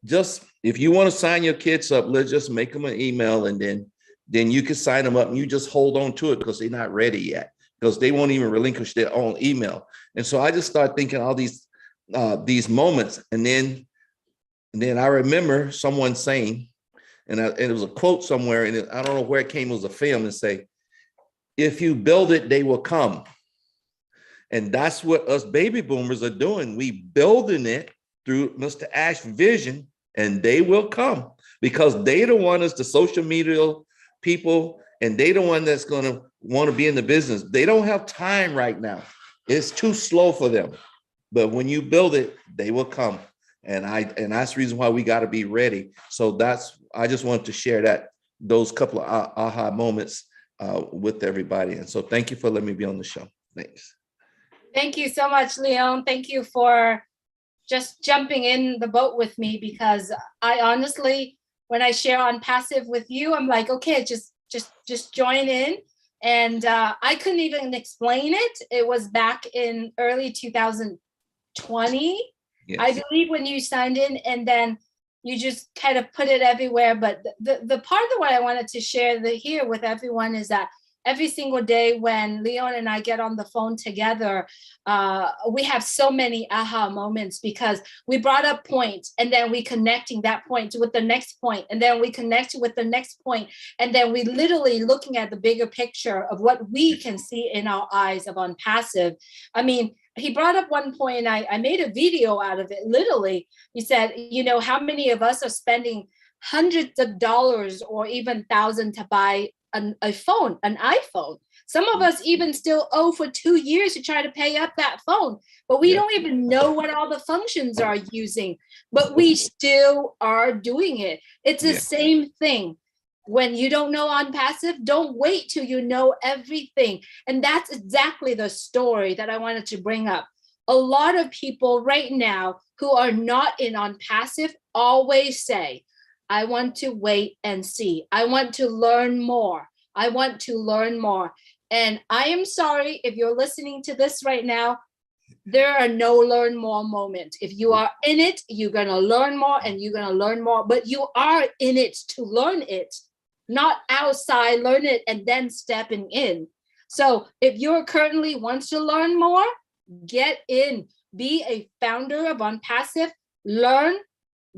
Just if you want to sign your kids up, let's just make them an email, and then you can sign them up, and you just hold on to it because they're not ready yet, because they won't even relinquish their own email. And so I just started thinking all these moments. And then I remember someone saying, and it was a quote somewhere, and I don't know where it came, it was a film, and say, if you build it, they will come. And that's what us baby boomers are doing. We building it through Mr. Ash's vision, and they will come, because they the one is the social media people, and they the one that's going to want to be in the business. They don't have time right now. It's too slow for them. But when you build it, they will come. And that's the reason why we got to be ready. So I just wanted to share those couple of aha moments with everybody. And so thank you for letting me be on the show. Thanks. Thank you so much, Leon. Thank you for just jumping in the boat with me, because I honestly, when I share on Passive with you, I'm like, okay, just join in. And I couldn't even explain it. It was back in early 2020. Yes. I believe, when you signed in, and then you just kind of put it everywhere. But the part of what I wanted to share here with everyone is that every single day when Leon and I get on the phone together, we have so many aha moments because we brought up points and then we connecting that point with the next point, and then we connect with the next point, and then we literally looking at the bigger picture of what we can see in our eyes of Unpassive. I mean, he brought up one point, I made a video out of it. Literally, he said, you know, how many of us are spending hundreds of dollars or even thousands to buy a phone, an iPhone? Some of us even still owe for 2 years to try to pay up that phone, but we don't even know what all the functions are using, but we still are doing it. It's the same thing. When you don't know Unpassive, don't wait till you know everything. And that's exactly the story that I wanted to bring up. A lot of people right now who are not in Unpassive always say, I want to wait and see. I want to learn more. I want to learn more. And I am sorry if you're listening to this right now, there are no learn more moments. If you are in it, you're going to learn more and you're going to learn more, but you are in it to learn it, not outside, learn it and then stepping in. So if you're currently wants to learn more, get in, be a founder of Unpassive, learn,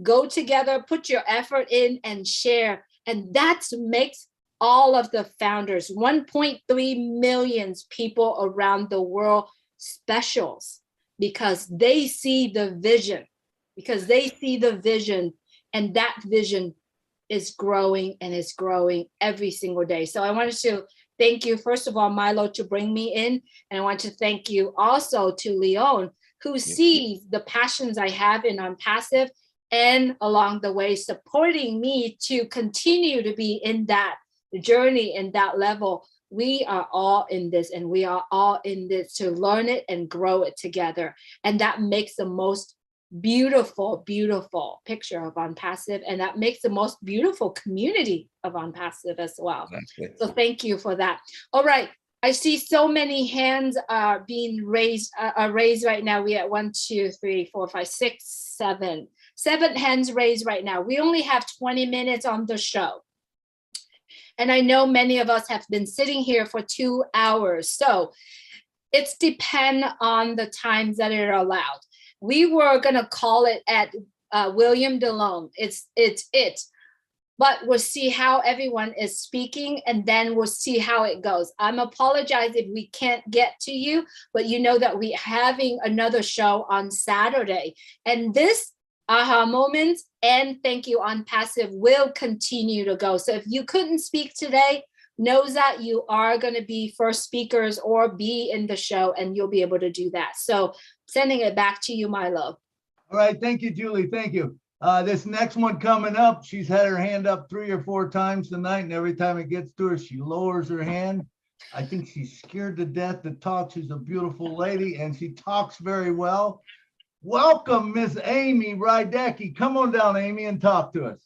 go together, put your effort in and share. And that makes all of the founders, 1.3 million people around the world, specials, because they see the vision, and that vision is growing and is growing every single day. So I wanted to thank you, first of all, Milo, to bring me in. And I want to thank you also to Leon, who sees the passions I have in Unpassive and along the way supporting me to continue to be in that journey and that level. We are all in this, and we are all in this to learn it and grow it together. And that makes the most beautiful, beautiful picture of Unpassive, and that makes the most beautiful community of Unpassive as well. So thank you for that. All right, I see so many hands are being raised right now. We at 1, 2, 3, 4, 5, 6, 7 hands raised right now. We only have 20 minutes on the show. And I know many of us have been sitting here for 2 hours. So it's depend on the times that are allowed. We were gonna call it at William DeLone. It's it. But we'll see how everyone is speaking, and then we'll see how it goes. I'm apologize if we can't get to you, but you know that we're having another show on Saturday. And this aha moments and thank you Unpassive will continue to go. So if you couldn't speak today, know that you are going to be first speakers or be in the show, and you'll be able to do that. So sending it back to you, Milo. All right, thank you, Julie. Thank you. This next one coming up, she's had her hand up 3 or 4 times tonight, and every time it gets to her, she lowers her hand. I think she's scared to death to talk. She's a beautiful lady, and she talks very well. Welcome, Miss Amy Rydecki. Come on down, Amy, and talk to us.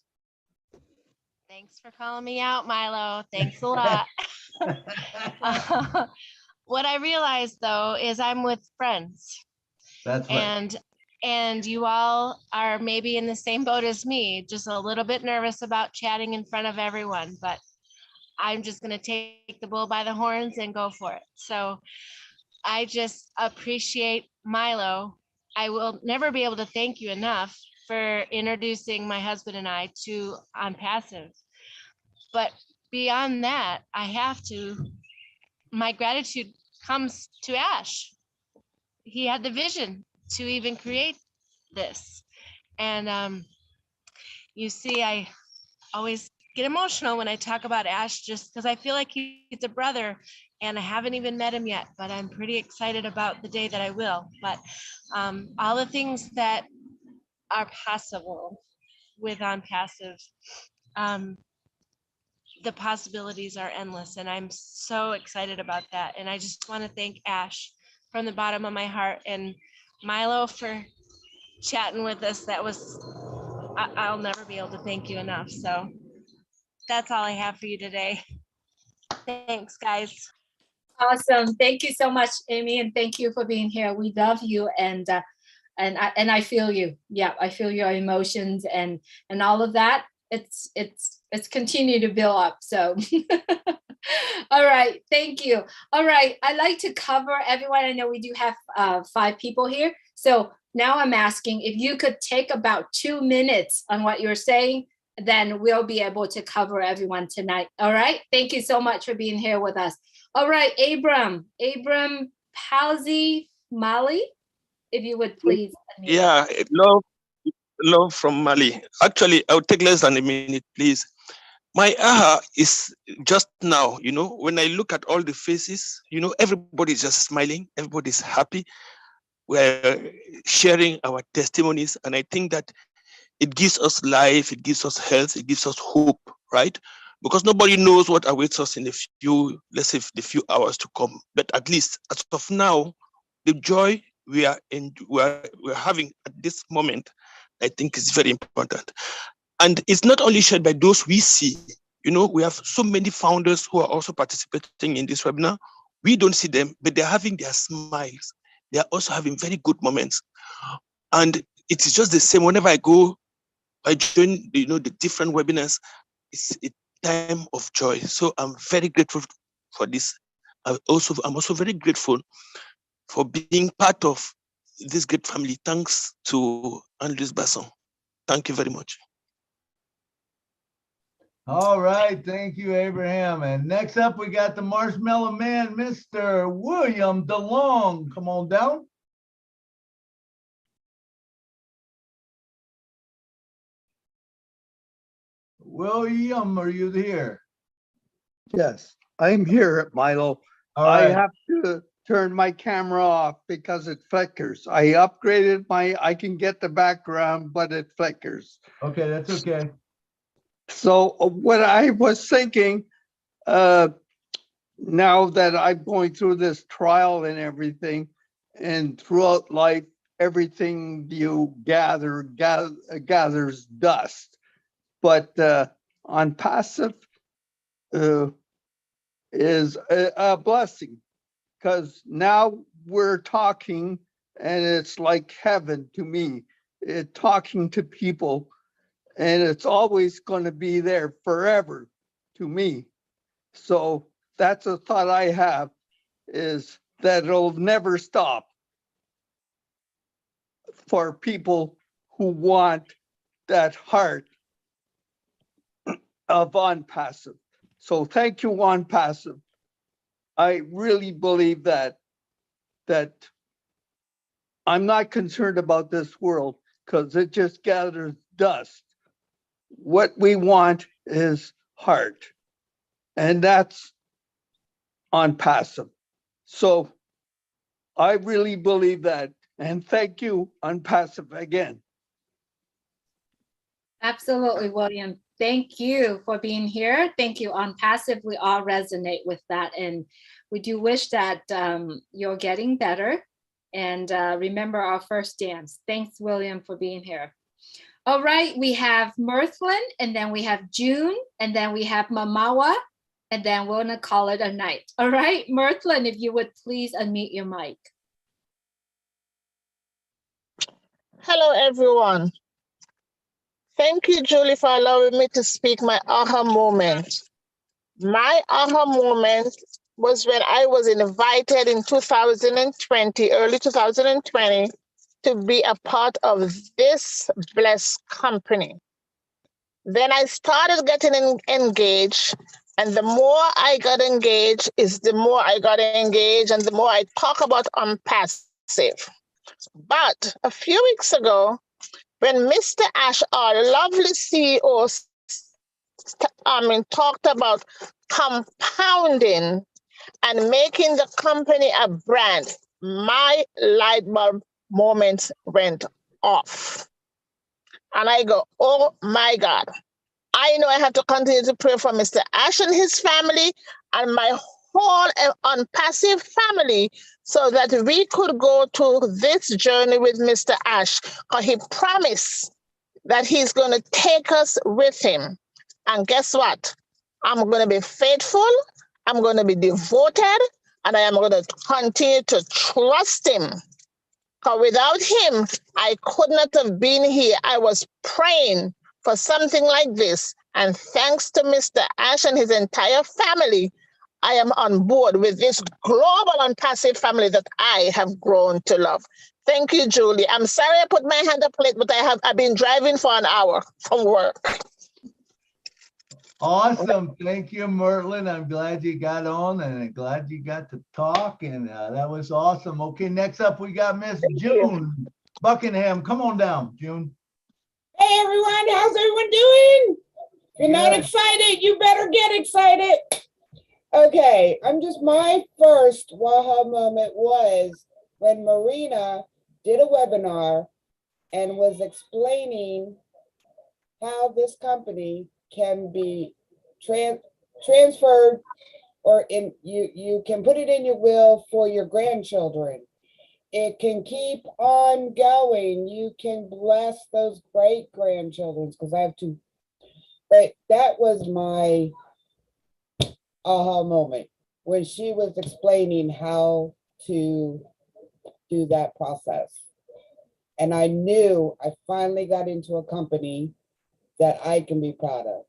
Thanks for calling me out, Milo. Thanks a lot. What I realized, though, is I'm with friends. That's right. And you all are maybe in the same boat as me, just a little bit nervous about chatting in front of everyone, but I'm just going to take the bull by the horns and go for it. So I just appreciate Milo. I will never be able to thank you enough for introducing my husband and I to Unpassive. But beyond that, my gratitude comes to Ash. He had the vision to even create this. And you see, I always get emotional when I talk about Ash, just because I feel like he's a brother, and I haven't even met him yet, but I'm pretty excited about the day that I will. But all the things that are possible with Unpassive, the possibilities are endless, and I'm so excited about that. And I just want to thank Ash from the bottom of my heart, and Milo for chatting with us. That was, I'll never be able to thank you enough. So that's all I have for you today. Thanks, guys. Awesome. Thank you so much, Amy, and thank you for being here. We love you, and I feel you. Yeah, I feel your emotions and all of that. It's continue to build up. So All right, thank you. All right, I'd like to cover everyone. I know we do have 5 people here. So now I'm asking if you could take about 2 minutes on what you're saying, then we'll be able to cover everyone tonight. All right, thank you so much for being here with us. All right, Abram Palsy Mali, if you would please. Yeah, love from Mali. Actually, I would take less than a minute, please. My aha is just now, when I look at all the faces, everybody's just smiling, everybody's happy. We're sharing our testimonies, and I think that it gives us life, it gives us health, it gives us hope, right? Because nobody knows what awaits us in let's say, the few hours to come. But at least as of now, the joy we're having at this moment, I think is very important. And it's not only shared by those we see. We have so many founders who are also participating in this webinar. We don't see them, but they're having their smiles. They're also having very good moments. And it's just the same whenever I join, the different webinars, it's a time of joy. So I'm very grateful for this. I'm also very grateful for being part of this great family. Thanks to Andres Basson. Thank you very much. All right, thank you, Abraham. And next up, we got the Marshmallow Man, Mr. William DeLong. Come on down. William, are you here? Yes, I'm here, Milo. All right. I have to turn my camera off because it flickers. I upgraded I can get the background, but it flickers. Okay, that's okay. So what I was thinking, now that I'm going through this trial and everything, and throughout life, everything you gathers dust. But on passive is a blessing, because now we're talking and it's like heaven to me. Talking to people, and it's always going to be there forever to me. So that's a thought I have, is that it'll never stop for people who want that heart of OnPassive. So thank you, OnPassive. I really believe that I'm not concerned about this world because it just gathers dust. What we want is heart, and that's OnPassive. So I really believe that, and thank you, OnPassive, again. Absolutely, William. Thank you for being here. Thank you. OnPassive, we all resonate with that, and we do wish that you're getting better. And remember our first dance. Thanks, William, for being here. All right, we have Mirthlin, and then we have June, and then we have Mamawa, and then we're gonna call it a night. All right, Mirthlin, if you would please unmute your mic. Hello, everyone. Thank you, Julie, for allowing me to speak my aha moment. My aha moment was when I was invited in 2020, early 2020, to be a part of this blessed company. Then I started getting engaged, and the more I got engaged is the more I got engaged and the more I talk about OnPassive. But a few weeks ago, when Mr. Ash, our lovely CEO, talked about compounding and making the company a brand, my light bulb moment went off. And I go, oh my God. I know I have to continue to pray for Mr. Ash and his family and my whole OnPassive family so that we could go to this journey with Mr. Ash, because he promised that he's going to take us with him. And guess what? I'm going to be faithful, I'm going to be devoted, and I am going to continue to trust him. Because without him, I could not have been here. I was praying for something like this. And thanks to Mr. Ash and his entire family, I am on board with this global and passive family that I have grown to love. Thank you, Julie. I'm sorry I put my hand up late, but I've been driving for an hour from work. Awesome. Thank you, Merlin. I'm glad you got on and I'm glad you got to talk. And that was awesome. Okay, next up we got Miss June Buckingham. Come on down, June. Hey everyone, how's everyone doing? If you're not Good. excited, you better get excited. Okay, my first waha moment was when Marina did a webinar and was explaining how this company can be transferred, or you can put it in your will for your grandchildren. It can keep on going. You can bless those great grandchildren, because I have two. But that was my aha moment when she was explaining how to do that process. And I knew I finally got into a company that I can be proud of.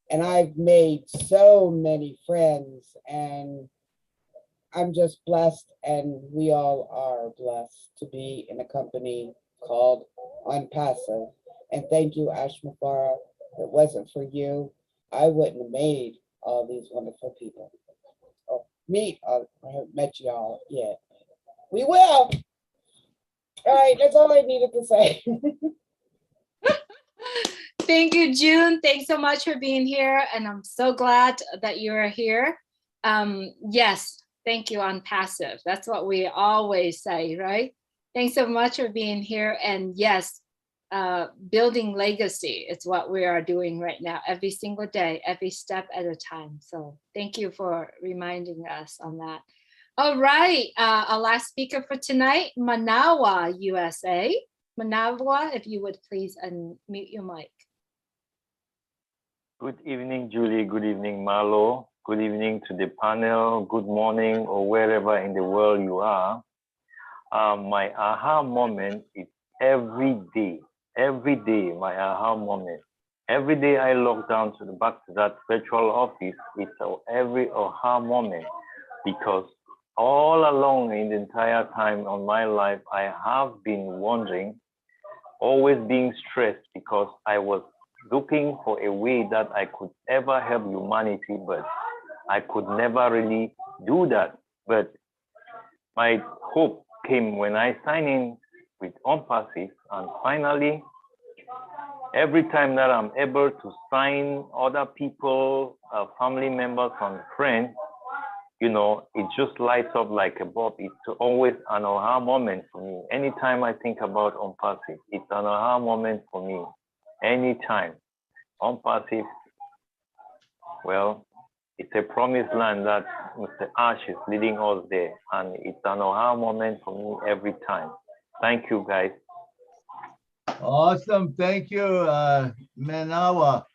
And I've made so many friends, and I'm just blessed, and we all are blessed to be in a company called Unpassive. And thank you, Ash Mufara. If it wasn't for you, I wouldn't have made all these wonderful people. Oh, I haven't met y'all yet. We will. All right, that's all I needed to say. Thank you, June. Thanks so much for being here. And I'm so glad that you're here. Yes, thank you, Unpassive. That's what we always say, right? Thanks so much for being here. And yes, building legacy is what we are doing right now, every single day, every step at a time. So thank you for reminding us on that. All right, our last speaker for tonight, Manawa, USA. Manawa, if you would please unmute your mic. Good evening, Julie. Good evening, Marlo. Good evening to the panel. Good morning, or wherever in the world you are. My aha moment is every day. Every day, my aha moment. Every day I log down to the back to that virtual office, it's every aha moment, because all along in the entire time of my life, I have been wondering, always being stressed, because I was looking for a way that I could ever help humanity, but I could never really do that. But my hope came when I signed in with Unpassive, and finally, every time that I'm able to sign other people, family members and friends, you know, it just lights up like a bulb. It's always an aha moment for me. Anytime I think about Unpassive, it's an aha moment for me. Anytime. Unpassive, well, it's a promised land that Mr. Ash is leading us there, and it's an aha moment for me every time. Thank you, guys. Awesome. Thank you, Manawa.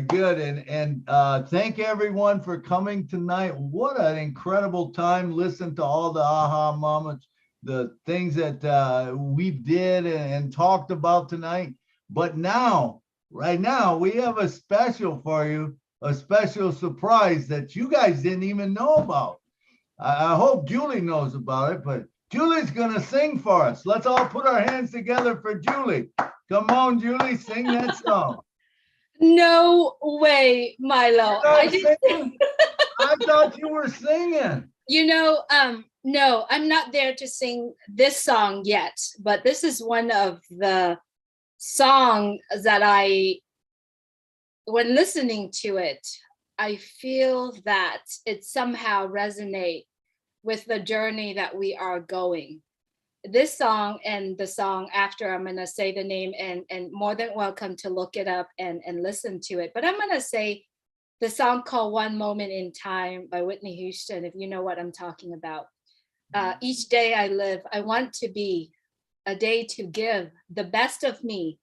Good. And thank everyone for coming tonight. What an incredible time. Listen to all the aha moments, the things that we did and talked about tonight. But now, right now, we have a special for you, a special surprise that you guys didn't even know about. I hope Julie knows about it, but Julie's gonna sing for us. Let's all put our hands together for Julie. Come on, Julie, sing that song. No way, Milo. I thought you were singing. You know, no, I'm not there to sing this song yet, but this is one of the songs that when listening to it, I feel that it somehow resonates with the journey that we are going. This song and the song after, I'm gonna say the name, and more than welcome to look it up and listen to it. But I'm gonna say the song called One Moment in Time by Whitney Houston, if you know what I'm talking about. Each day I live, I want to be a day to give the best of me.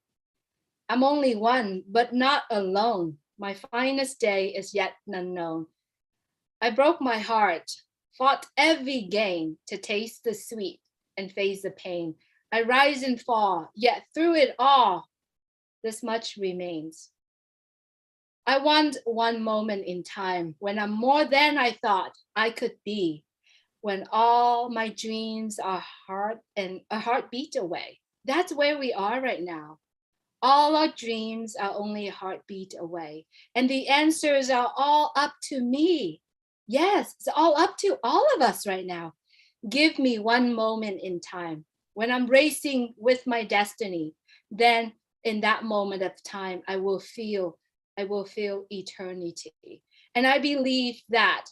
I'm only one, but not alone. My finest day is yet unknown. I broke my heart, fought every game to taste the sweet and face the pain. I rise and fall, yet through it all, this much remains. I want one moment in time when I'm more than I thought I could be, when all my dreams are a heartbeat away. That's where we are right now. All our dreams are only a heartbeat away, and the answers are all up to me. Yes, it's all up to all of us right now. Give me one moment in time when I'm racing with my destiny. Then in that moment of time, I will feel eternity. And I believe that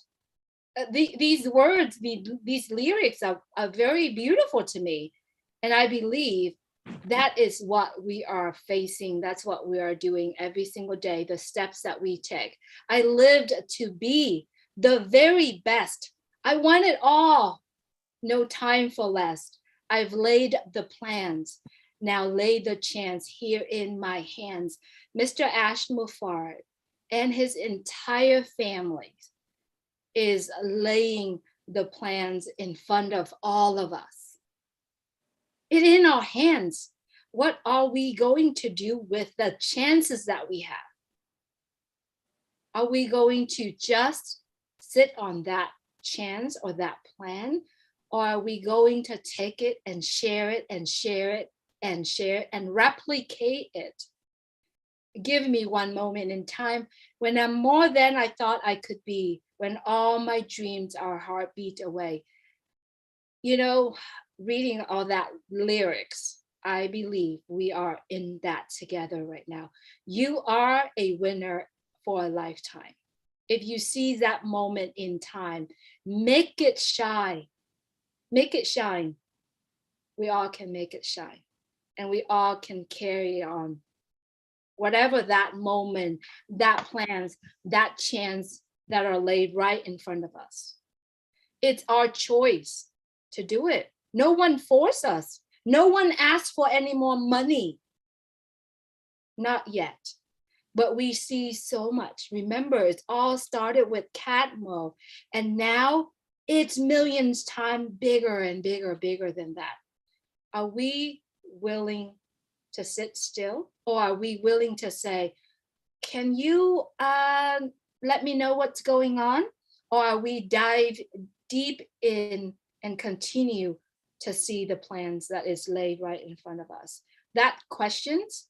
these words, these lyrics are very beautiful to me. And I believe that is what we are facing. That's what we are doing every single day, the steps that we take. I lived to be the very best. I want it all. No time for less. I've laid the plans. Now lay the chance here in my hands. Mr. Ash Mufarad and his entire family is laying the plans in front of all of us. It's in our hands. What are we going to do with the chances that we have? Are we going to just sit on that chance or that plan? Or are we going to take it and share it and share it and share it and replicate it? Give me one moment in time when I'm more than I thought I could be, when all my dreams are a heartbeat away. You know, reading all that lyrics, I believe we are in that together right now. You are a winner for a lifetime. If you see that moment in time, make it shine. Make it shine. We all can make it shine. And we all can carry on. Whatever that moment, that plans, that chance that are laid right in front of us. It's our choice to do it. No one forced us. No one asked for any more money. Not yet. But we see so much. Remember, it's all started with Catmull, and now it's millions times bigger and bigger than that. Are we willing to sit still? Or are we willing to say, can you let me know what's going on? Or are we dive deep in and continue to see the plans that is laid right in front of us? That questions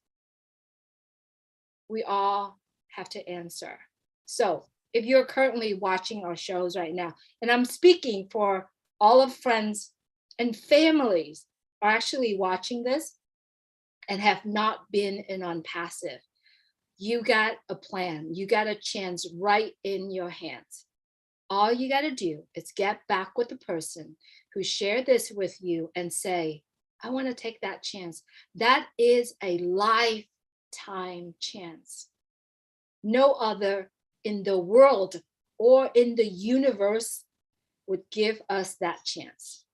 we all have to answer. So if you're currently watching our shows right now, and I'm speaking for all of friends and families are actually watching this and have not been in on passive, you got a plan, you got a chance right in your hands. All you got to do is get back with the person who shared this with you and say, I want to take that chance. That is a lifetime chance. No other in the world or in the universe would give us that chance.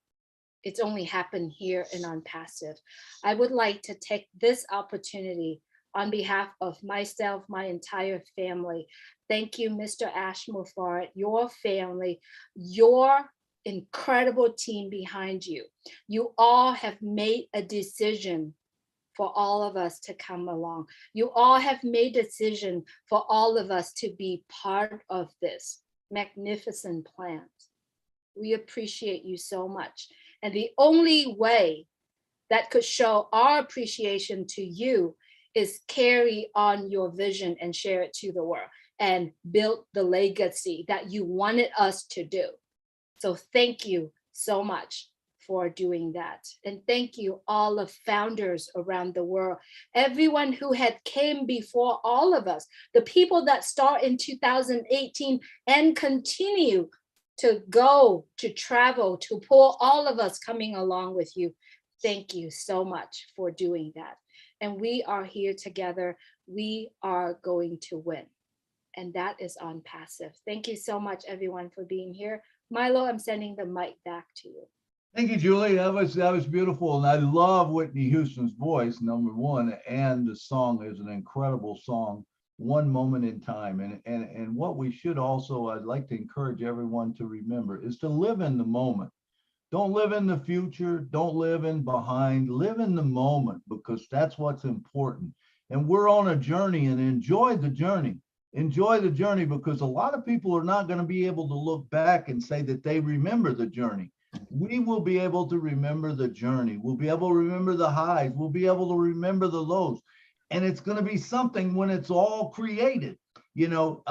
It's only happened here and on passive. I would like to take this opportunity on behalf of myself, my entire family. Thank you, Mr. Ash Mufarad, your family, your incredible team behind you. You all have made a decision for all of us to come along. You all have made a decision for all of us to be part of this magnificent plan. We appreciate you so much. And the only way that could show our appreciation to you is carry on your vision and share it to the world and build the legacy that you wanted us to do. So thank you so much for doing that. And thank you all the founders around the world, everyone who had came before all of us, the people that start in 2018 and continue to go, to travel, to pull all of us coming along with you. Thank you so much for doing that. And we are here together. We are going to win. And that is on passive. Thank you so much, everyone, for being here. MILO, I'm sending the mic back to you. Thank you, Julie. That was beautiful. And I love Whitney Houston's voice, number one, and the song is an incredible song, One Moment in Time. And what we should also, I'd like to encourage everyone to remember, is to live in the moment. Don't live in the future. Don't live in behind. Live in the moment, because that's what's important. And we're on a journey, and enjoy the journey. enjoy the journey, because a lot of people are not going to be able to look back and say that they remember the journey. We will be able to remember the journey. We'll be able to remember the highs. We'll be able to remember the lows. And it's going to be something when it's all created. You know,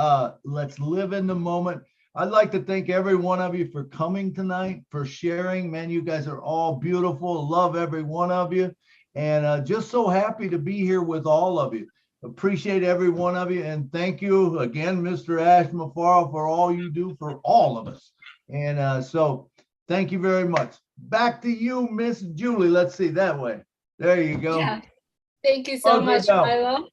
let's live in the moment. I'd like to thank every one of you for coming tonight, for sharing. Man, you guys are all beautiful. Love every one of you. And just so happy to be here with all of you. Appreciate every one of you. And thank you again, Mr. Ash Mufaro, for all you do for all of us. And so thank you very much. Back to you, Miss Julie. Let's see that way. There you go. Yeah. Thank you so much, Milo.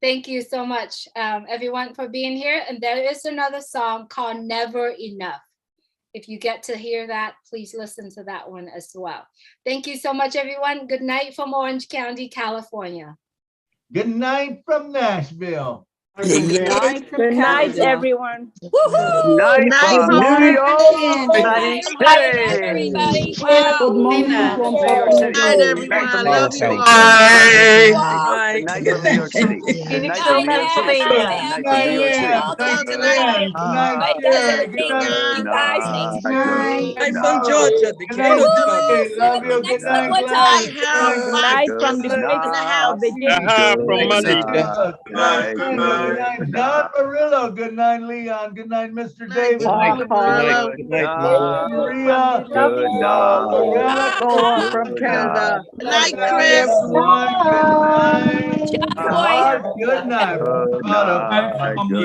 Thank you so much, everyone, for being here. And there is another song called Never Enough. If you get to hear that, please listen to that one as well. Thank you so much, everyone. Good night from Orange County, California. Good night from Nashville. Good night, everyone. Good night from New York City. Everybody. Good morning from New York City. Portugal. Good night from New York City. Good night from New York City. Good night from New York City. Good night from New York City. Good night, Jerry. Good Night from Georgia, the ghetto Georgia. Love you. Good night, Gladys. Good night from the great in the house, the ghetto. From Malika. Good night, Don Murillo. Good night, Leon. Good night, Mr. David. Good night. Maria. Good night. From Canada. Good night, Chris. Good night. Good night. Good night.